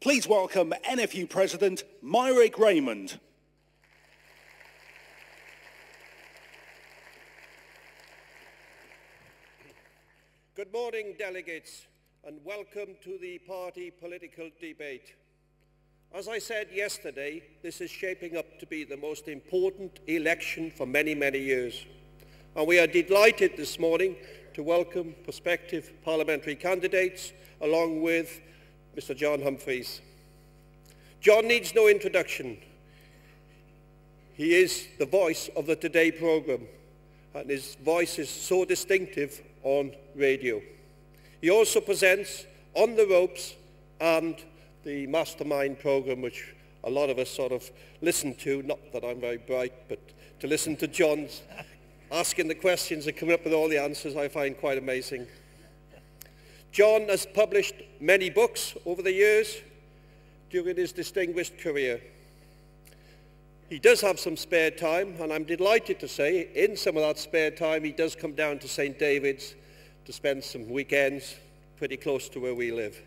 Please welcome NFU President Myrick Raymond. Good morning, delegates, and welcome to the party political debate. As I said yesterday, this is shaping up to be the most important election for many, many years. And we are delighted this morning to welcome prospective parliamentary candidates along with Mr. John Humphreys. John needs no introduction. He is the voice of the Today programme, and his voice is so distinctive on radio. He also presents On the Ropes and the Mastermind programme, which a lot of us sort of listen to, not that I'm very bright, but to listen to John's asking the questions and coming up with all the answers, I find quite amazing. John has published many books over the years during his distinguished career. He does have some spare time, and I'm delighted to say in some of that spare time he does come down to St. David's to spend some weekends pretty close to where we live.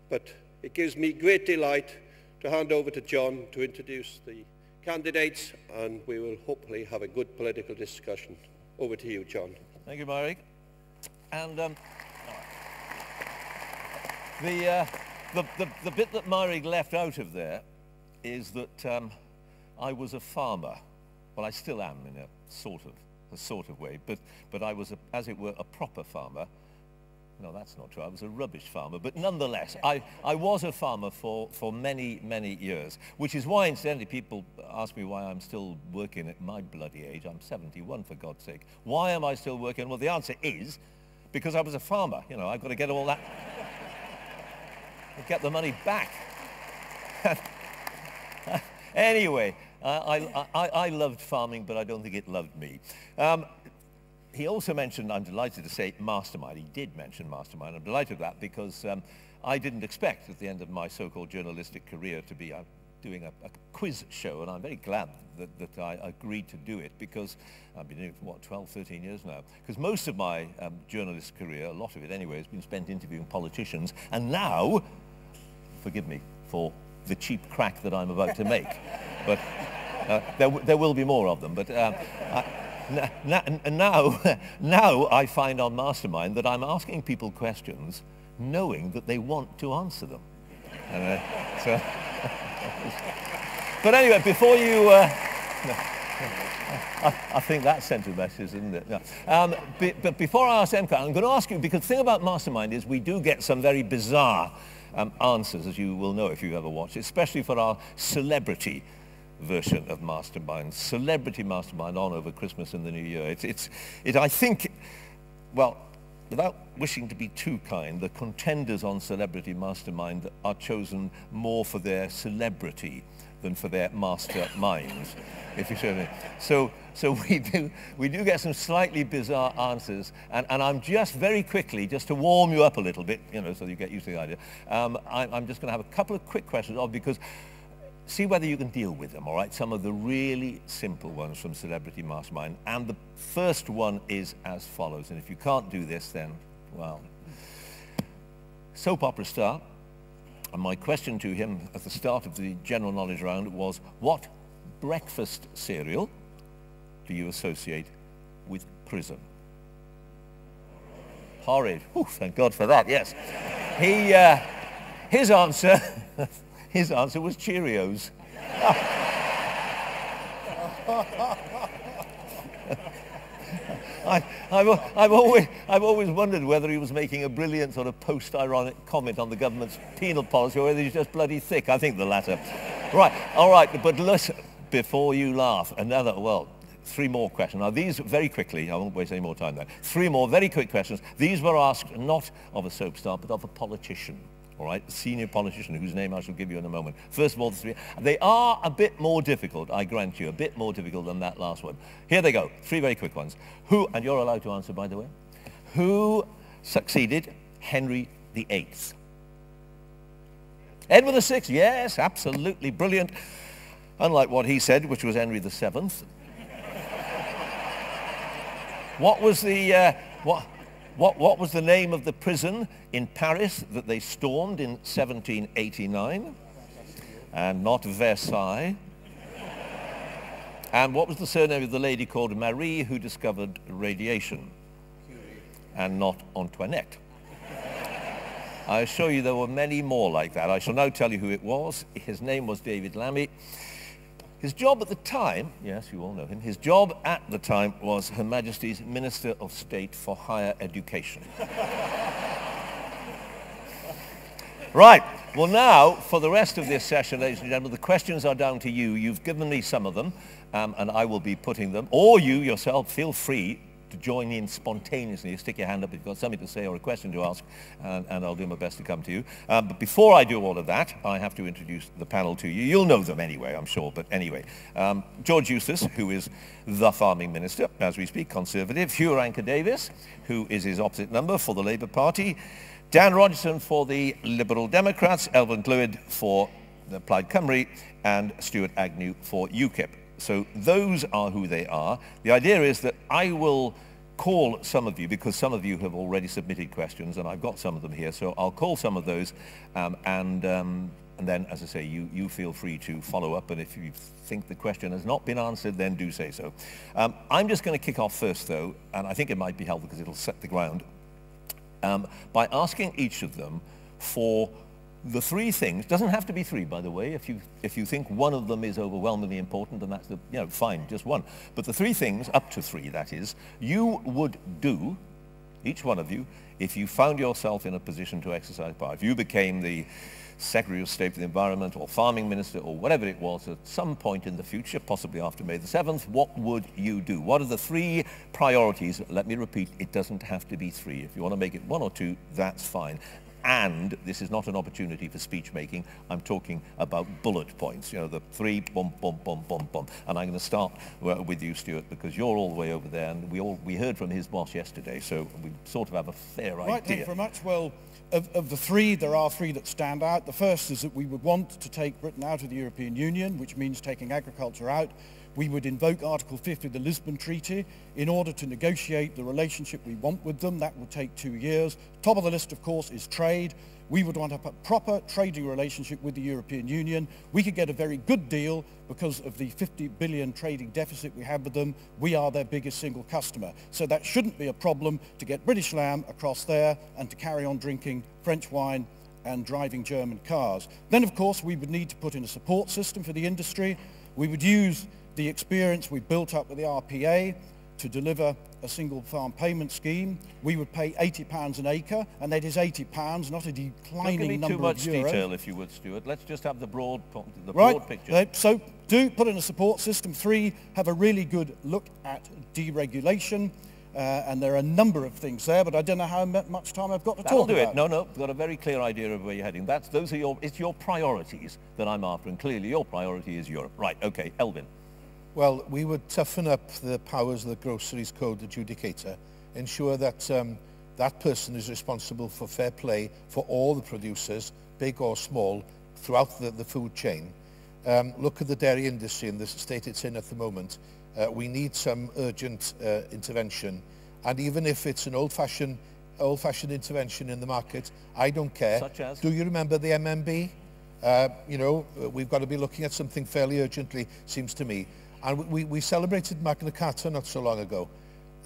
But it gives me great delight to hand over to John to introduce the candidates, and we will hopefully have a good political discussion. Over to you, John. Thank you, Myrick. And the bit that Myrick left out of there is that I was a farmer. Well, I still am in a sort of way, but I was, as it were, a proper farmer. No, that's not true. I was a rubbish farmer. But nonetheless, I was a farmer for many, many years, which is why, incidentally, people ask me why I'm still working at my bloody age. I'm 71, for God's sake. Why am I still working? Well, the answer is because I was a farmer. You know, I've got to get all that, get the money back. Anyway, I loved farming, but I don't think it loved me. He also mentioned, I'm delighted to say, Mastermind. He did mention Mastermind. I'm delighted with that because I didn't expect at the end of my so-called journalistic career to be doing a quiz show, and I'm very glad that I agreed to do it because I've been doing it for, what, 12, 13 years now. Because most of my journalist career, a lot of it anyway, has been spent interviewing politicians, and now, forgive me for the cheap crack that I'm about to make, but there will be more of them. But now I find on Mastermind that I'm asking people questions knowing that they want to answer them. But anyway, before you... I think that sent a message, isn't it? No. But before I ask them, I'm going to ask you, because the thing about Mastermind is we do get some very bizarre answers, as you will know if you've ever watched, especially for our celebrity version of Mastermind, Celebrity Mastermind on over Christmas and the New Year. I think, well, without wishing to be too kind, the contenders on Celebrity Mastermind are chosen more for their celebrity than for their masterminds, if you see what I mean. So we do get some slightly bizarre answers, and I'm just very quickly, just to warm you up a little bit, you know, so you get used to the idea, I'm just going to have a couple of quick questions, because see whether you can deal with them, all right? Some of the really simple ones from Celebrity Mastermind. And the first one is as follows. And if you can't do this, then, well, soap opera star. And my question to him at the start of the general knowledge round was, what breakfast cereal do you associate with prison? Horrid. Ooh, thank God for that, yes. His answer... His answer was Cheerios. I've always wondered whether he was making a brilliant sort of post-ironic comment on the government's penal policy or whether he's just bloody thick. I think the latter. Right, all right, but listen, before you laugh, three more questions. Now, these, very quickly, I won't waste any more time there. Three more very quick questions. These were asked not of a soap star, but of a politician. All right, a senior politician whose name I shall give you in a moment. First of all, the three. They are a bit more difficult, I grant you, a bit more difficult than that last one. Here they go, three very quick ones. Who, and you're allowed to answer, by the way, who succeeded Henry VIII? Edward VI, yes, absolutely brilliant. Unlike what he said, which was Henry VII. What was the, What was the name of the prison in Paris that they stormed in 1789? And not Versailles. And what was the surname of the lady called Marie who discovered radiation? And not Antoinette. I assure you there were many more like that. I shall now tell you who it was. His name was David Lammy. His job at the time, yes, you all know him, his job at the time was Her Majesty's Minister of State for Higher Education. Right, well now, for the rest of this session, ladies and gentlemen, the questions are down to you. You've given me some of them, and I will be putting them, or you yourself, feel free to join in spontaneously. Stick your hand up if you've got something to say or a question to ask, and I'll do my best to come to you. But before I do all of that, I have to introduce the panel to you. You'll know them anyway, I'm sure, but anyway. George Eustace, who is the Farming Minister, as we speak, Conservative. Hugh Irranca-Davies, who is his opposite number for the Labour Party. Dan Rogerson for the Liberal Democrats. Elfyn Glwyd for the Plaid Cymru, and Stuart Agnew for UKIP. So those are who they are. The idea is that I will call some of you, because some of you have already submitted questions, and I've got some of them here, so I'll call some of those, and then, as I say, you feel free to follow up, and if you think the question has not been answered, then do say so. I'm just going to kick off first, though, and I think it might be helpful because it'll set the ground, by asking each of them for the three things. Doesn't have to be three, by the way. If you think one of them is overwhelmingly important, then that's fine, just one. But the three things, up to three that is, you would do, each one of you, if you found yourself in a position to exercise power. If you became the Secretary of State for the Environment or Farming Minister or whatever it was at some point in the future, possibly after May the 7th, what would you do? What are the three priorities? Let me repeat, it doesn't have to be three. If you want to make it one or two, that's fine. And this is not an opportunity for speech making. I'm talking about bullet points. The three, boom, boom, boom, boom, boom. And I'm going to start with you, Stuart, because you're all the way over there, and we heard from his boss yesterday, so we sort of have a fair idea. Right, thank you very much. Well, of the three, there are three that stand out. The first is that we would want to take Britain out of the European Union, which means taking agriculture out. We would invoke Article 50 of the Lisbon Treaty in order to negotiate the relationship we want with them. That will take 2 years. Top of the list, of course, is trade. We would want a proper trading relationship with the European Union. We could get a very good deal because of the 50 billion trading deficit we have with them. We are their biggest single customer. So that shouldn't be a problem to get British lamb across there and to carry on drinking French wine and driving German cars. Then, of course, we would need to put in a support system for the industry. We would use the experience we built up with the RPA to deliver a single farm payment scheme. We would pay £80 an acre, and that is £80, not a declining number of euros. Don't give me too much detail, if you would, Stuart. Let's just have the broad picture. So do put in a support system. 3, have a really good look at deregulation. And there are a number of things there, but I don't know how much time I've got to talk about. That'll do it. No, we've got a very clear idea of where you're heading. It's your priorities that I'm after, and clearly your priority is Europe. Right, okay, Elfyn. Well, we would toughen up the powers of the Groceries Code adjudicator, ensure that that person is responsible for fair play for all the producers, big or small, throughout the food chain. Look at the dairy industry in the state it's in at the moment. We need some urgent intervention, and even if it's an old-fashioned intervention in the market, I don't care. Such as? Do you remember the MMB? We've got to be looking at something fairly urgently, seems to me. And we celebrated Magna Carta not so long ago.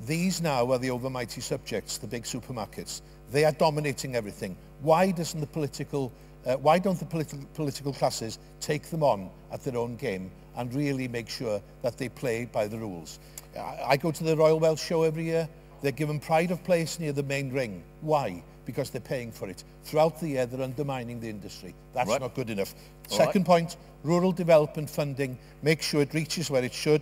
These now are the overmighty subjects, the big supermarkets. They are dominating everything. Why don't the political classes take them on at their own game and really make sure that they play by the rules? I go to the Royal Welsh Show every year. They're given pride of place near the main ring. Why? Because they're paying for it. Throughout the year, they're undermining the industry. That's right. Not good enough. All Second right. point, rural development funding. Make sure it reaches where it should,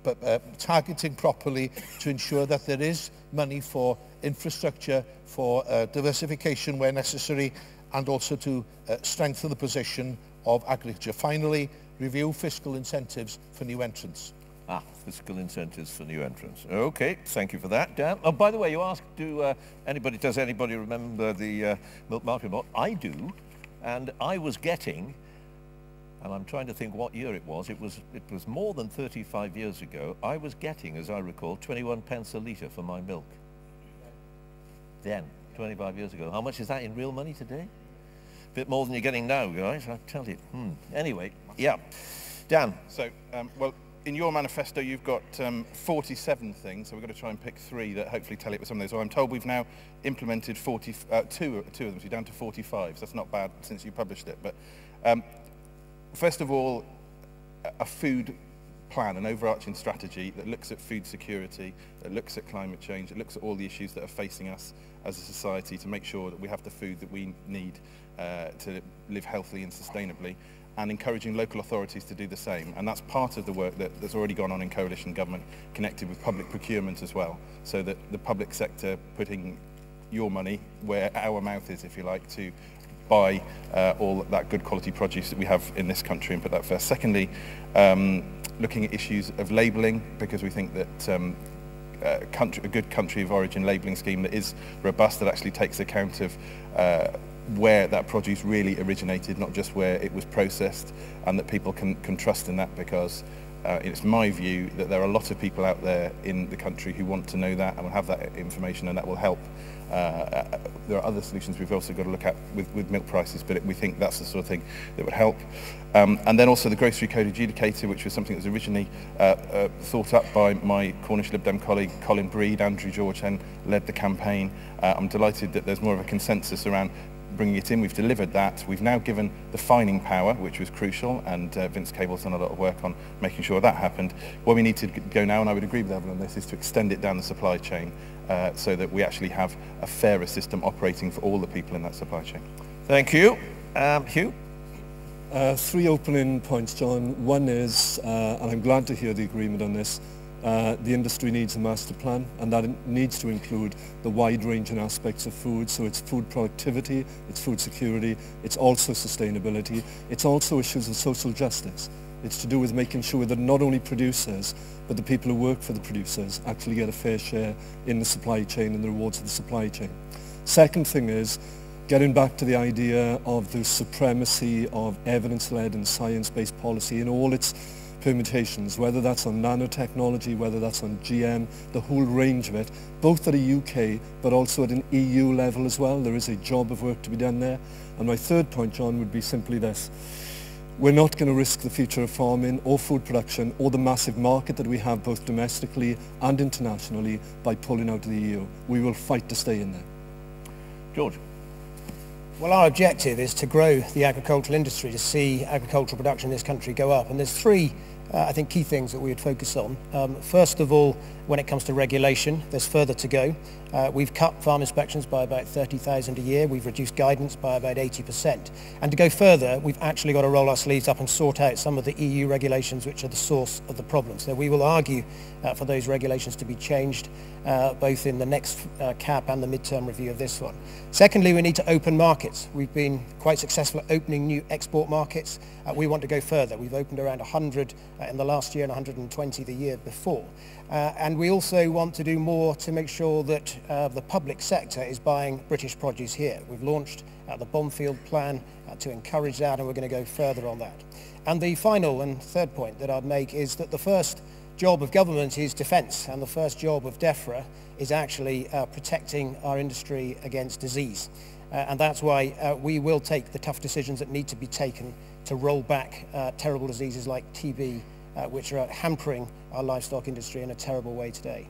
but targeting properly to ensure that there is money for infrastructure, for diversification where necessary, and also to strengthen the position of agriculture. Finally, review fiscal incentives for new entrants. Fiscal incentives for new entrants. Okay, thank you for that, Dan. Oh, by the way, you asked, does anybody remember the milk market report? I do, and I was getting, and I'm trying to think what year it was more than 35 years ago, I was getting, as I recall, 21 pence a litre for my milk. then, 25 years ago. How much is that in real money today? A bit more than you're getting now, guys, I tell you. Anyway, yeah. Dan. So, well, in your manifesto you've got 47 things, so we've got to try and pick 3 that hopefully tally up with some of those. So I'm told we've now implemented two of them, so you're down to 45, so that's not bad since you published it. But first of all, a food plan, an overarching strategy that looks at food security, that looks at climate change, that looks at all the issues that are facing us as a society to make sure that we have the food that we need to live healthily and sustainably, and encouraging local authorities to do the same. And that's part of the work that's already gone on in coalition government, connected with public procurement as well, so that the public sector putting your money where our mouth is, if you like, to buy all that good quality produce that we have in this country and put that first. Secondly, looking at issues of labelling, because we think that a good country of origin labelling scheme that is robust, that actually takes account of where that produce really originated, not just where it was processed, and that people can trust in that, because it's my view that there are a lot of people out there in the country who want to know that and will have that information, and that will help. There are other solutions we've also got to look at with milk prices, but we think that's the sort of thing that would help. And then also the grocery code adjudicator, which was something that was originally thought up by my Cornish Lib Dem colleague Colin Breed. Andrew George then led the campaign. I'm delighted that there's more of a consensus around bringing it in. We've delivered that. We've now given the fining power, which was crucial, and Vince Cable's done a lot of work on making sure that happened. Where we need to go now, and I would agree with Evelyn on this, is to extend it down the supply chain so that we actually have a fairer system operating for all the people in that supply chain. Thank you. Hugh? 3 opening points, John. One is, and I'm glad to hear the agreement on this, the industry needs a master plan, and that needs to include the wide-ranging aspects of food. So it's food productivity, it's food security, it's also sustainability, it's also issues of social justice. It's to do with making sure that not only producers, but the people who work for the producers actually get a fair share in the supply chain and the rewards of the supply chain. Second thing is getting back to the idea of the supremacy of evidence-led and science-based policy in all its permutations, whether that's on nanotechnology, whether that's on GM, the whole range of it, both at a UK but also at an EU level as well. There is a job of work to be done there. And my third point, John, would be simply this. We're not going to risk the future of farming or food production or the massive market that we have both domestically and internationally by pulling out of the EU. We will fight to stay in there. George? Well, our objective is to grow the agricultural industry, to see agricultural production in this country go up. And there's 3, I think, key things that we would focus on. First of all, when it comes to regulation, there's further to go. We've cut farm inspections by about 30,000 a year. We've reduced guidance by about 80%. And to go further, we've actually got to roll our sleeves up and sort out some of the EU regulations which are the source of the problem. So we will argue for those regulations to be changed, both in the next CAP and the midterm review of this one. Secondly, we need to open markets. We've been quite successful at opening new export markets. We want to go further. We've opened around 100 in the last year and 120 the year before. And we also want to do more to make sure that the public sector is buying British produce here. We've launched the Bomfield plan to encourage that, and we're going to go further on that. And the final and third point that I'd make is that the first job of government is defence, and the first job of DEFRA is actually protecting our industry against disease. And that's why we will take the tough decisions that need to be taken to roll back terrible diseases like TB, which are hampering our livestock industry in a terrible way today.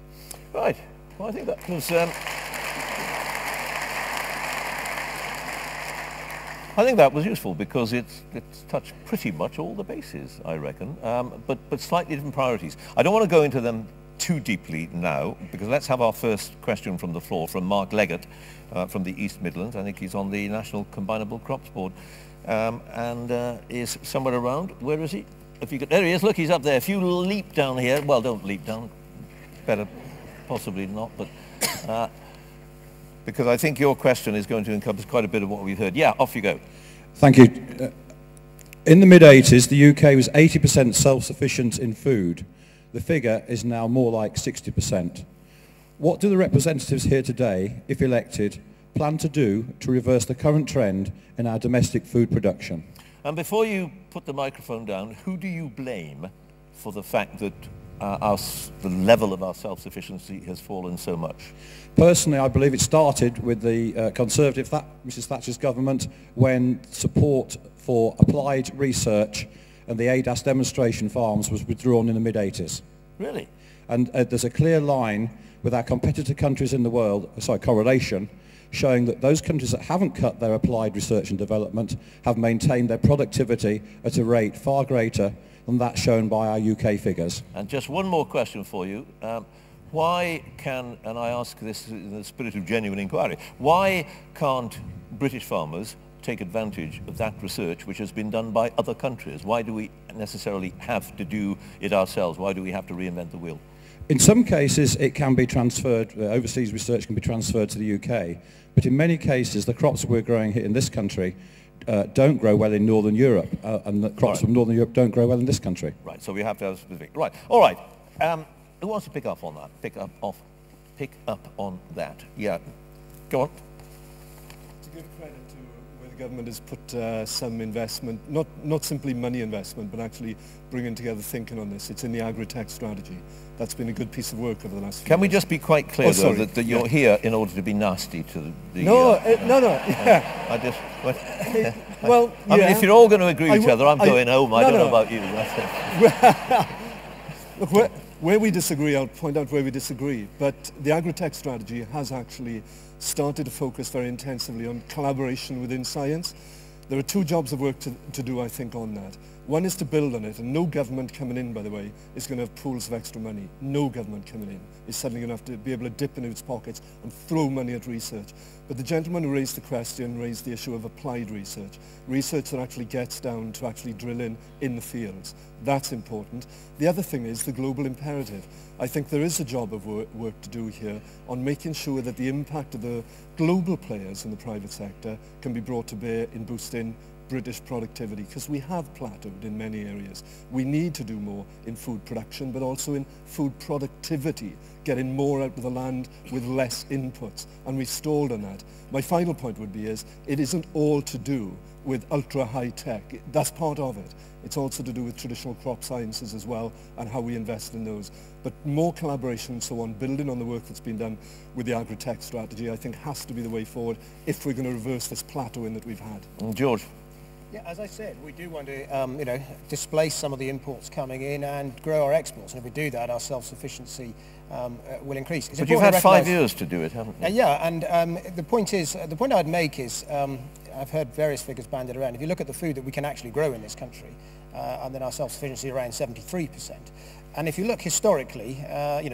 Right. Well, I think that was... I think that was useful because it's touched pretty much all the bases, I reckon, but slightly different priorities. I don't want to go into them too deeply now, because let's have our first question from the floor, from Mark Leggett from the East Midlands. I think he's on the National Combinable Crops Board and is somewhere around. Where is he? If you could, there he is. Look, he's up there. If you leap down here, well, don't leap down. Better possibly not, but... because I think your question is going to encompass quite a bit of what we've heard. Yeah, off you go. Thank you. In the mid-80s, the UK was 80% self-sufficient in food. The figure is now more like 60%. What do the representatives here today, if elected, plan to do to reverse the current trend in our domestic food production? And before you put the microphone down, who do you blame for the fact that the level of our self-sufficiency has fallen so much? Personally, I believe it started with the Conservative Mrs Thatcher's government, when support for applied research and the ADAS demonstration farms was withdrawn in the mid-80s. Really? And there's a clear line with our competitor countries in the world, correlation, showing that those countries that haven't cut their applied research and development have maintained their productivity at a rate far greater than that shown by our UK figures. And just one more question for you. Why can, and I ask this in the spirit of genuine inquiry, why can't British farmers take advantage of that research which has been done by other countries? Why do we necessarily have to do it ourselves? Why do we have to reinvent the wheel? In some cases, it can be transferred, overseas research can be transferred to the UK, but in many cases, the crops we're growing here in this country don't grow well in Northern Europe, and the crops from Northern Europe don't grow well in this country. Right, so we have to have specific. Right, all right. Who wants to pick up on that? Pick up on that. Yeah, go on. To give credit to where the government has put some investment, not simply money investment, but actually bringing together thinking on this. It's in the agri-tech strategy. That's been a good piece of work over the last few years. Can we just be quite clear, though, that you're here in order to be nasty to the... No, yeah. I just... Well, I mean, if you're all going to agree with each other, I'm going home. I don't know about you. Look, where we disagree, I'll point out where we disagree, but the agri-tech strategy has actually started to focus very intensively on collaboration within science. There are two jobs of work to do, I think, on that. One is to build on it, and no government coming in, by the way, is going to have pools of extra money. No government coming in is suddenly going to have to be able to dip into its pockets and throw money at research. But the gentleman who raised the question raised the issue of applied research, research that actually gets down to actually drilling in the fields. That's important. The other thing is the global imperative. I think there is a job of work to do here on making sure that the impact of the global players in the private sector can be brought to bear in boosting British productivity, because we have plateaued in many areas. We need to do more in food production, but also in food productivity, getting more out of the land with less inputs, and we've stalled on that. My final point would be it isn't all to do with ultra high tech. That's part of it. It's also to do with traditional crop sciences as well, and how we invest in those. But more collaboration and so on, building on the work that's been done with the agri-tech strategy, I think has to be the way forward if we're going to reverse this plateauing that we've had. George. Yeah, as I said, we do want to, displace some of the imports coming in and grow our exports. And if we do that, our self-sufficiency will increase. But you've had 5 years to do it, haven't you? Yeah, and the point I'd make is, I've heard various figures banded around. If you look at the food that we can actually grow in this country, and then our self-sufficiency around 73%. And if you look historically,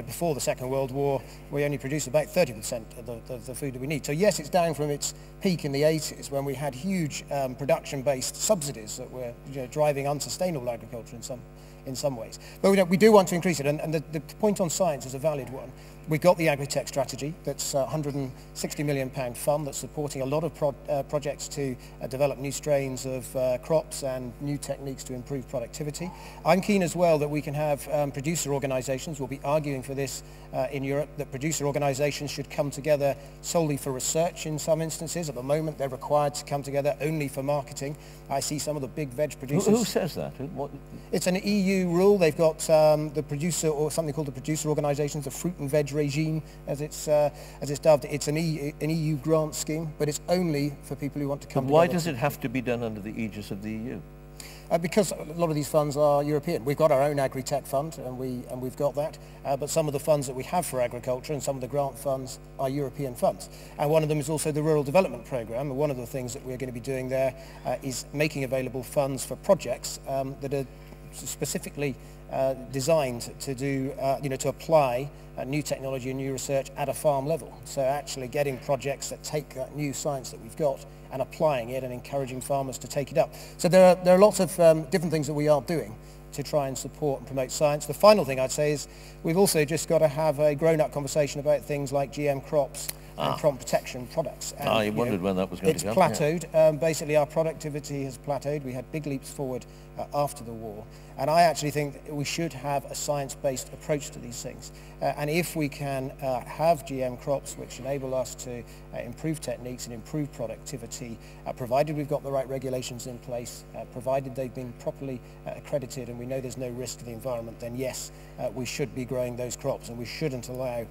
before the Second World War, we only produced about 30% of the food that we need. So yes, it's down from its peak in the 80s when we had huge production-based subsidies that were driving unsustainable agriculture in some ways. But we do want to increase it, and the point on science is a valid one. We've got the agri-tech strategy. That's a £160 million fund that's supporting a lot of projects to develop new strains of crops and new techniques to improve productivity. I'm keen as well that we can have producer organisations. We'll be arguing for this in Europe, that producer organisations should come together solely for research in some instances. At the moment, they're required to come together only for marketing. I see some of the big veg producers... Who says that? It's an EU rule. They've got the producer, or something called the producer organisations, the fruit and veg regime, as it's dubbed. It's an EU grant scheme, but it's only for people who want to come together. Why does it have to be done under the aegis of the EU? Because a lot of these funds are European. We've got our own agri-tech fund, and we've got that. But some of the funds that we have for agriculture and some of the grant funds are European funds. And one of them is also the Rural Development Programme. And one of the things that we're going to be doing there is making available funds for projects that are specifically designed to do, to apply new technology and new research at a farm level. So actually getting projects that take that new science that we've got and applying it and encouraging farmers to take it up. So there are lots of different things that we are doing to try and support and promote science. The final thing I'd say is we've also just got to have a grown-up conversation about things like GM crops and crop protection products. And, I wondered when that was going to come. It's plateaued. Basically, our productivity has plateaued. We had big leaps forward after the war. And I actually think that we should have a science-based approach to these things. And if we can have GM crops which enable us to improve techniques and improve productivity, provided we've got the right regulations in place, provided they've been properly accredited and we know there's no risk to the environment, then yes, we should be growing those crops, and we shouldn't allow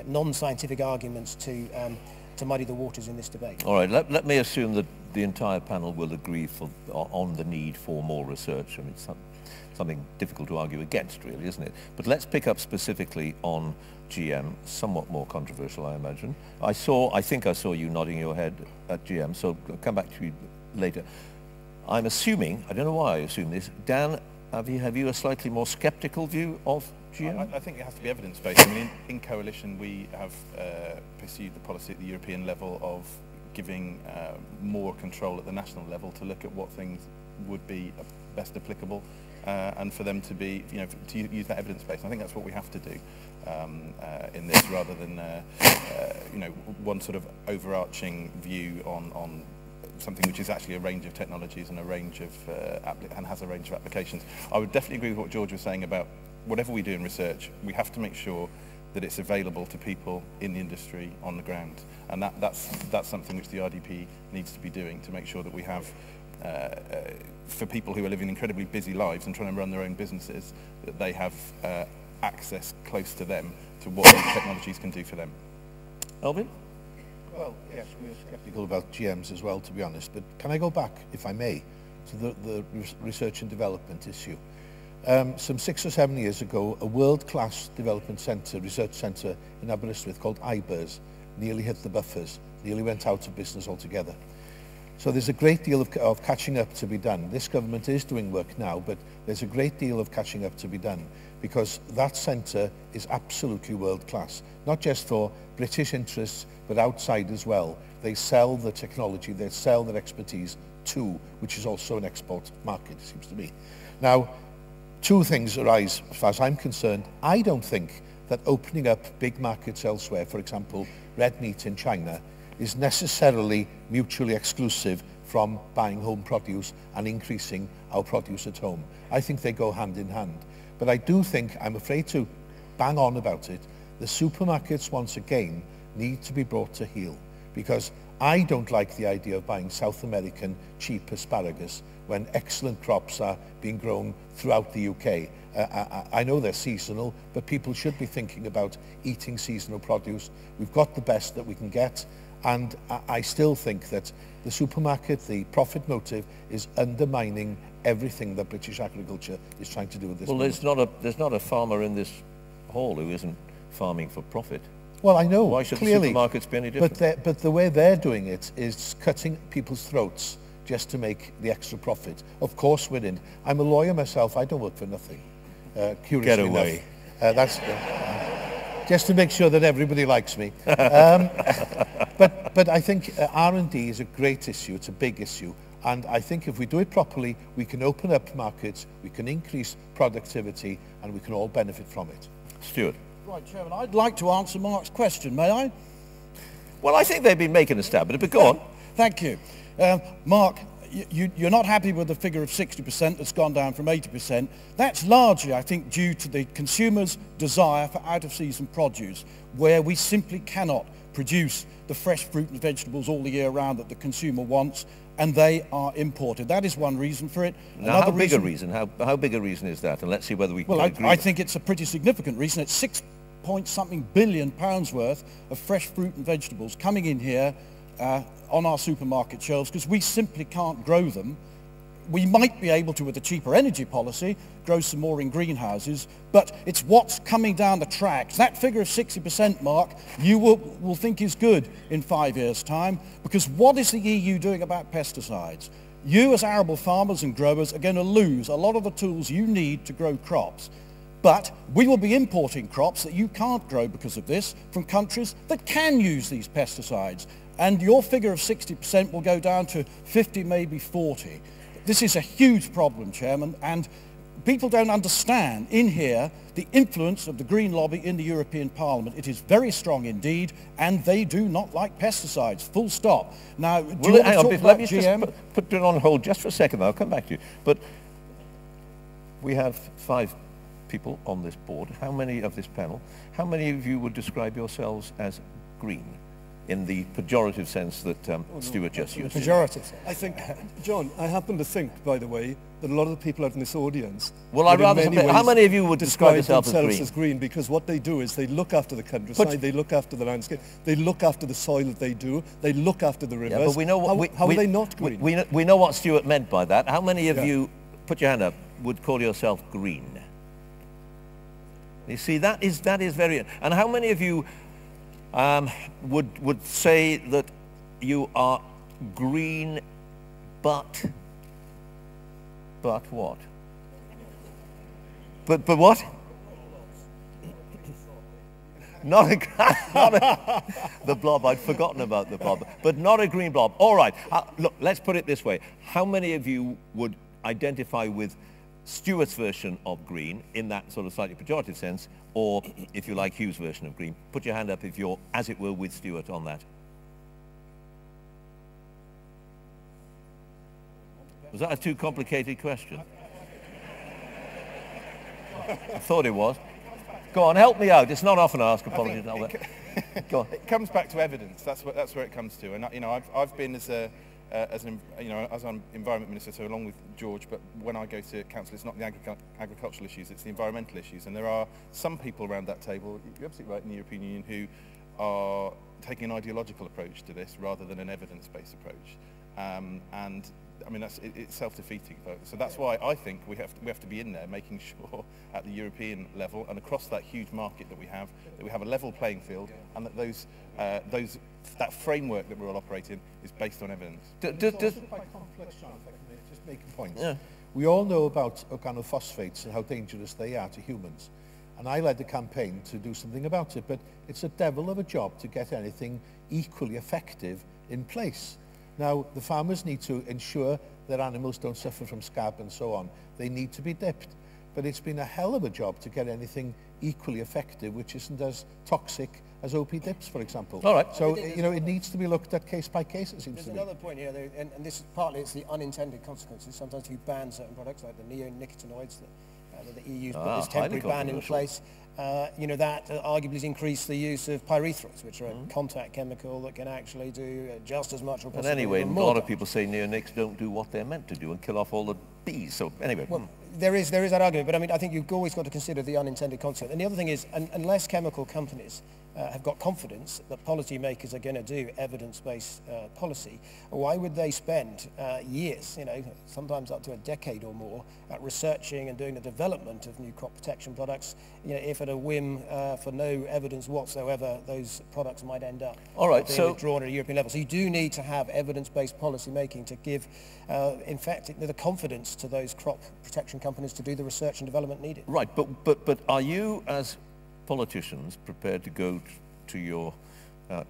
non-scientific arguments to muddy the waters in this debate. All right, let me assume that the entire panel will agree on the need for more research. I mean, it's something difficult to argue against, really, isn't it? But let's pick up specifically on GM, somewhat more controversial, I imagine. I think I saw you nodding your head at GM, so I'll come back to you later. I'm assuming, I don't know why I assume this, Dan, have you a slightly more sceptical view of GM? I think it has to be evidence-based. I mean, in Coalition, we have pursued the policy at the European level of giving more control at the national level to look at what things would be best applicable, and for them to be, to use that evidence-based. I think that's what we have to do in this, rather than, one sort of overarching view on something which is actually a range of technologies and a range of and has a range of applications. I would definitely agree with what George was saying about whatever we do in research, we have to make sure that it's available to people in the industry on the ground, and that's something which the RDP needs to be doing, to make sure that we have for people who are living incredibly busy lives and trying to run their own businesses, that they have access close to them to what these technologies can do for them. Elvin? Well, yes, we're sceptical about GMs as well, to be honest, but can I go back, if I may, to the research and development issue? Some 6 or 7 years ago, a world-class development centre, research centre in Aberystwyth called IBERS nearly hit the buffers, nearly went out of business altogether. So there's a great deal of catching up to be done. This government is doing work now, but there's a great deal of catching up to be done, because that centre is absolutely world-class, not just for British interests, but outside as well. They sell the technology, they sell their expertise too, which is also an export market, it seems to me. Now, two things arise as far as I'm concerned. I don't think that opening up big markets elsewhere, for example, red meat in China, is necessarily mutually exclusive from buying home produce and increasing our produce at home. I think they go hand in hand. But I do think, I'm afraid to bang on about it, the supermarkets once again need to be brought to heel, because I don't like the idea of buying South American cheap asparagus when excellent crops are being grown throughout the UK. I know they're seasonal, but people should be thinking about eating seasonal produce. We've got the best that we can get, and I still think that the supermarket, the profit motive, is undermining everything that British agriculture is trying to do at this moment. Well, there's not a farmer in this hall who isn't farming for profit. Well, I know, why should clearly, the supermarkets be any different? But the way they're doing it is cutting people's throats just to make the extra profit. Of course we're in. I'm a lawyer myself, I don't work for nothing. Curiously Get away. enough. That's just to make sure that everybody likes me. But I think R&D is a great issue, it's a big issue. And I think if we do it properly, we can open up markets, we can increase productivity, and we can all benefit from it. Stuart. Right, Chairman, I'd like to answer Mark's question, may I? Well, I think they've been making a stab at it, but go on. Thank you. Mark, you're not happy with the figure of 60% that's gone down from 80%. That's largely, I think, due to the consumer's desire for out-of-season produce, where we simply cannot produce the fresh fruit and vegetables all the year round that the consumer wants, and they are imported. That is one reason for it. Now, how big a reason? How big a reason is that? And let's see whether we can agree. I think it's a pretty significant reason. It's 6-point-something billion pounds worth of fresh fruit and vegetables coming in here on our supermarket shelves, because we simply can't grow them. We might be able to, with a cheaper energy policy, grow some more in greenhouses, but it's what's coming down the tracks. That figure of 60%, Mark, you will think is good in 5 years' time, because what is the EU doing about pesticides? You as arable farmers and growers are going to lose a lot of the tools you need to grow crops. But we will be importing crops that you can't grow because of this from countries that can use these pesticides. And your figure of 60% will go down to 50, maybe 40. This is a huge problem, Chairman, and people don't understand in here the influence of the green lobby in the European Parliament. It is very strong indeed, and they do not like pesticides, full stop. Now, do you want to talk about GM? Just put it on hold just for a second, I'll come back to you. But we have 5 people on this board. How many of this panel, how many of you would describe yourselves as green? In the pejorative sense that Stuart just used. Pejorative. I think, John, I happen to think, by the way, that a lot of the people out in this audience... Well, I'd rather... How many of you would describe yourselves as green? Because what they do is they look after the countryside, they look after the landscape, they look after the soil that they do, they look after the rivers. Yeah, but we know what, how are they not green? We know what Stuart meant by that. How many of you, put your hand up, would call yourself green? You see, that is very... And how many of you would say that you are green, but what? But what? Not the blob. I'd forgotten about the blob, but not a green blob. All right. Look, let's put it this way. How many of you would identify with Stuart's version of green in that sort of slightly pejorative sense, or, if you like, Hugh's version of green? Put your hand up if you're, as it were, with Stuart on that. Was that a too complicated question? I thought it was. Go on, help me out. It's not often asked. Apologies. Go on. It comes back to evidence. That's where it comes to. And you know, I've been as an environment minister, so along with George, but when I go to council, it's not the agricultural issues, it's the environmental issues. And there are some people around that table, you're absolutely right, in the European Union, who are taking an ideological approach to this rather than an evidence-based approach. And I mean, it's self-defeating. So that's why I think we have to be in there, making sure at the European level and across that huge market that we have a level playing field, and that that framework that we're all operating is based on evidence. It's also quite complex, John, if I can just make a point. Yeah. We all know about organophosphates and how dangerous they are to humans. And I led a campaign to do something about it, but it's a devil of a job to get anything equally effective in place. Now, the farmers need to ensure that animals don't suffer from scab and so on. They need to be dipped. But it's been a hell of a job to get anything equally effective, which isn't as toxic as OP dips, for example. All right. So, you know, it needs to be looked at case by case, it seems to me. There's another point here, though, and this is partly it's the unintended consequences. Sometimes you ban certain products, like the neonicotinoids that the EU's put this temporary ban in place. You know, that arguably has increased the use of pyrethroids, which are a contact chemical that can actually do just as much or possibly And anyway, a more lot of people say neonics don't do what they're meant to do and kill off all the bees. So anyway. Well, there is that argument, but I mean, I think you've always got to consider the unintended consequence. And the other thing is, unless chemical companies have got confidence that policymakers are going to do evidence-based policy, why would they spend years, you know, sometimes up to a decade or more, at researching and doing the development of new crop protection products, you know, if at a whim, for no evidence whatsoever, those products might end up being withdrawn at a European level. So you do need to have evidence-based policy making to give, in fact, the confidence to those crop protection companies to do the research and development needed. Right, but are you, as politicians, prepared to go to your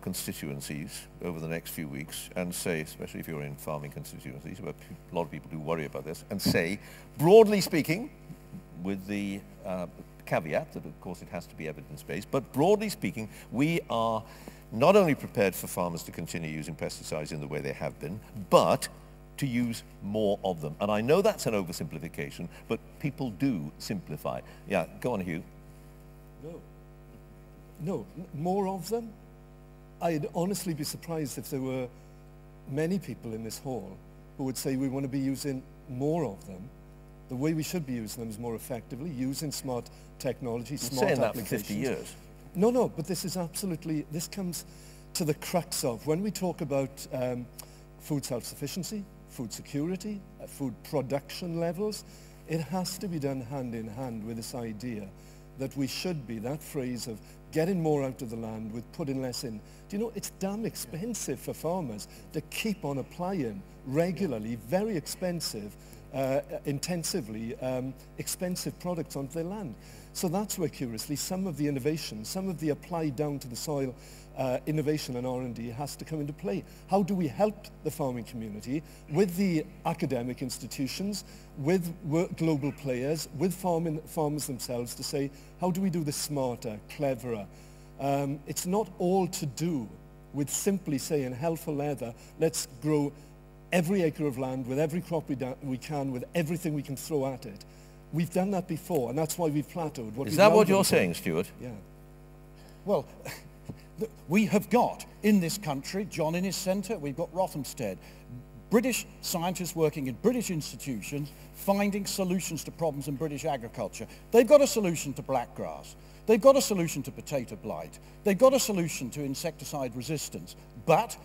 constituencies over the next few weeks and say, especially if you're in farming constituencies, where a lot of people do worry about this, and say, broadly speaking, with the caveat that of course it has to be evidence-based, but broadly speaking, we are not only prepared for farmers to continue using pesticides in the way they have been, but to use more of them. And I know that's an oversimplification, but people do simplify. Yeah, go on, Hugh. No, more of them? I'd honestly be surprised if there were many people in this hall who would say we want to be using more of them. The way we should be using them is more effectively, using smart technology, smart applications. Saying that for 50 years. No, but this is absolutely, this comes to the crux of, when we talk about food self-sufficiency, food security, food production levels, it has to be done hand in hand with this idea that we should be, that phrase of getting more out of the land with putting less in. Do you know, it's damn expensive for farmers to keep on applying regularly, very expensive, intensively expensive products onto their land. So that's where, curiously, some of the innovation, some of the applied down to the soil innovation and R&D has to come into play. How do we help the farming community with the academic institutions, with global players, with farmers themselves to say, how do we do this smarter, cleverer? It's not all to do with simply saying, hell for leather, let's grow every acre of land with every crop we can, with everything we can throw at it. We've done that before, and that's why we've plateaued. Is that what you're saying, Stuart? Yeah. Well, we have got in this country, John in his centre, we've got Rothamsted, British scientists working in British institutions finding solutions to problems in British agriculture. They've got a solution to blackgrass. They've got a solution to potato blight. They've got a solution to insecticide resistance. But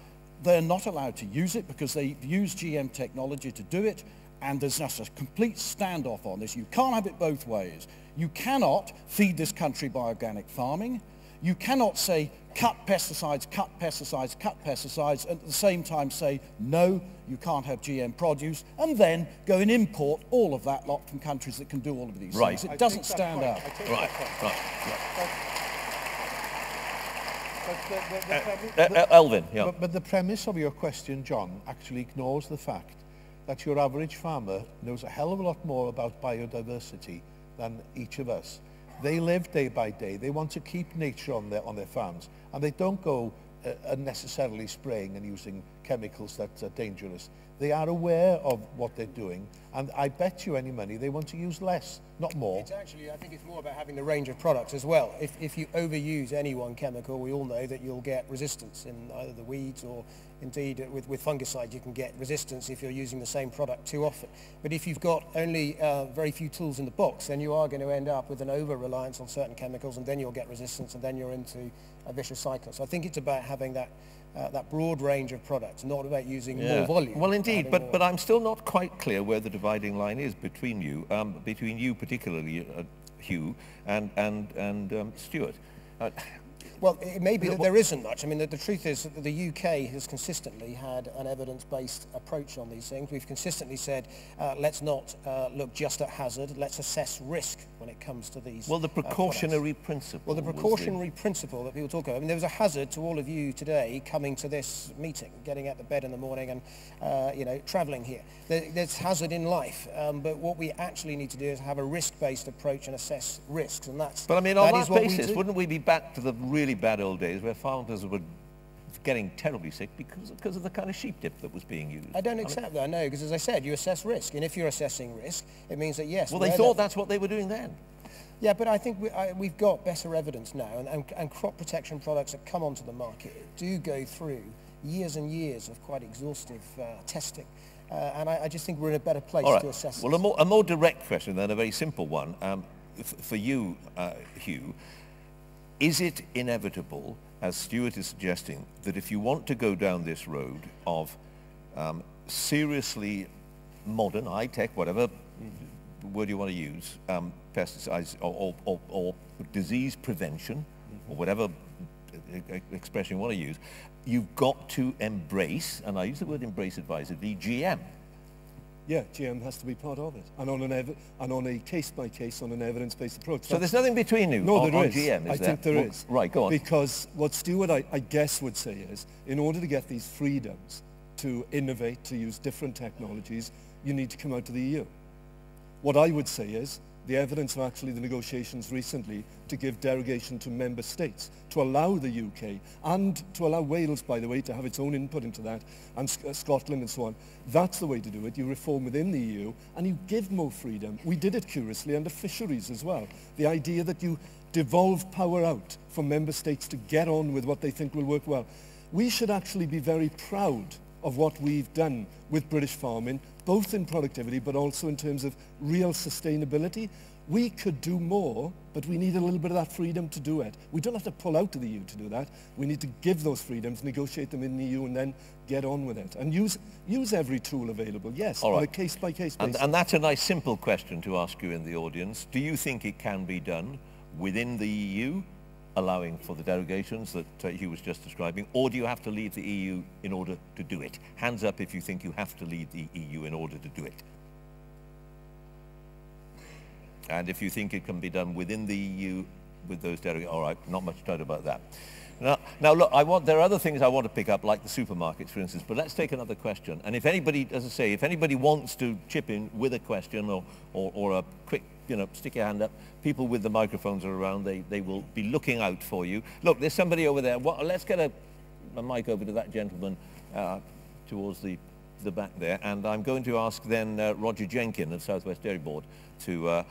they're not allowed to use it because they use GM technology to do it, and there's just a complete standoff on this. You can't have it both ways. You cannot feed this country by organic farming. You cannot say, cut pesticides, cut pesticides, cut pesticides, and at the same time say, no, you can't have GM produce, and then go and import all of that lot from countries that can do all of these things. It doesn't stand up. Elvin, yeah. But the premise of your question, John, actually ignores the fact that your average farmer knows a hell of a lot more about biodiversity than each of us. They live day by day. They want to keep nature on their farms, and they don't go unnecessarily spraying and using chemicals that are dangerous. They are aware of what they're doing, and I bet you any money they want to use less, not more. It's actually, I think it's more about having the range of products as well. If you overuse any one chemical, we all know that you'll get resistance in either the weeds or indeed with fungicide you can get resistance if you're using the same product too often. But if you've got only very few tools in the box, then you are going to end up with an over-reliance on certain chemicals, and then you'll get resistance, and then you're into a vicious cycle. So I think it's about having that broad range of products, not about using more volume. Well, indeed, but I'm still not quite clear where the dividing line is between you particularly, Hugh, and Stuart. Well, it may be that there isn't much. I mean, the truth is that the UK has consistently had an evidence-based approach on these things. We've consistently said, let's not look just at hazard, let's assess risk when it comes to these Well, the precautionary principle. Well, the precautionary principle that people talk about. I mean, there was a hazard to all of you today coming to this meeting, getting out of bed in the morning and, travelling here. There's hazard in life, but what we actually need to do is have a risk-based approach and assess risks, and that's... But I mean, on that basis, wouldn't we be back to the really bad old days where farmers were getting terribly sick because of the kind of sheep dip that was being used? I don't accept that, no, because as I said, you assess risk, and if you're assessing risk, it means that, yes... Well, they thought that's what they were doing then. Yeah, but I think we've got better evidence now, and crop protection products that come onto the market do go through years and years of quite exhaustive testing. And I just think we're in a better place to assess Well, a more direct question than a very simple one. For you, Hugh, is it inevitable, as Stuart is suggesting, that if you want to go down this road of seriously modern, high-tech, whatever word you want to use, pesticides or disease prevention, or whatever expression you want to use, you've got to embrace, and I use the word embrace advisedly, GM. Yeah, GM has to be part of it, and on a case-by-case, on an evidence-based approach. So there's nothing between you on GM, is I think there is. Right, go on. Because what Stuart, I guess, would say is, in order to get these freedoms to innovate, to use different technologies, you need to come out to the EU. What I would say is, the evidence of actually the negotiations recently to give derogation to member states, to allow the UK, and to allow Wales, by the way, to have its own input into that, and Scotland and so on. That's the way to do it. You reform within the EU, and you give more freedom. We did it curiously under fisheries as well. The idea that you devolve power out from member states to get on with what they think will work well. We should actually be very proud of what we've done with British farming, both in productivity but also in terms of real sustainability. We could do more, but we need a little bit of that freedom to do it. We don't have to pull out of the EU to do that. We need to give those freedoms, negotiate them in the EU, and then get on with it. And use every tool available, yes, on a case-by-case basis. And that's a nice simple question to ask you in the audience. Do you think it can be done within the EU, allowing for the derogations that Hugh was just describing, or do you have to leave the EU in order to do it? Hands up if you think you have to leave the EU in order to do it. And if you think it can be done within the EU with those derogations, all right, not much doubt about that. Now look, there are other things I want to pick up, like the supermarkets, for instance, but let's take another question. And if anybody, as I say, if anybody wants to chip in with a question or a quick, stick your hand up, people with the microphones are around, they will be looking out for you. Look, there's somebody over there. Let's get a mic over to that gentleman towards the back there, and I'm going to ask then Roger Jenkin of South West Dairy Board to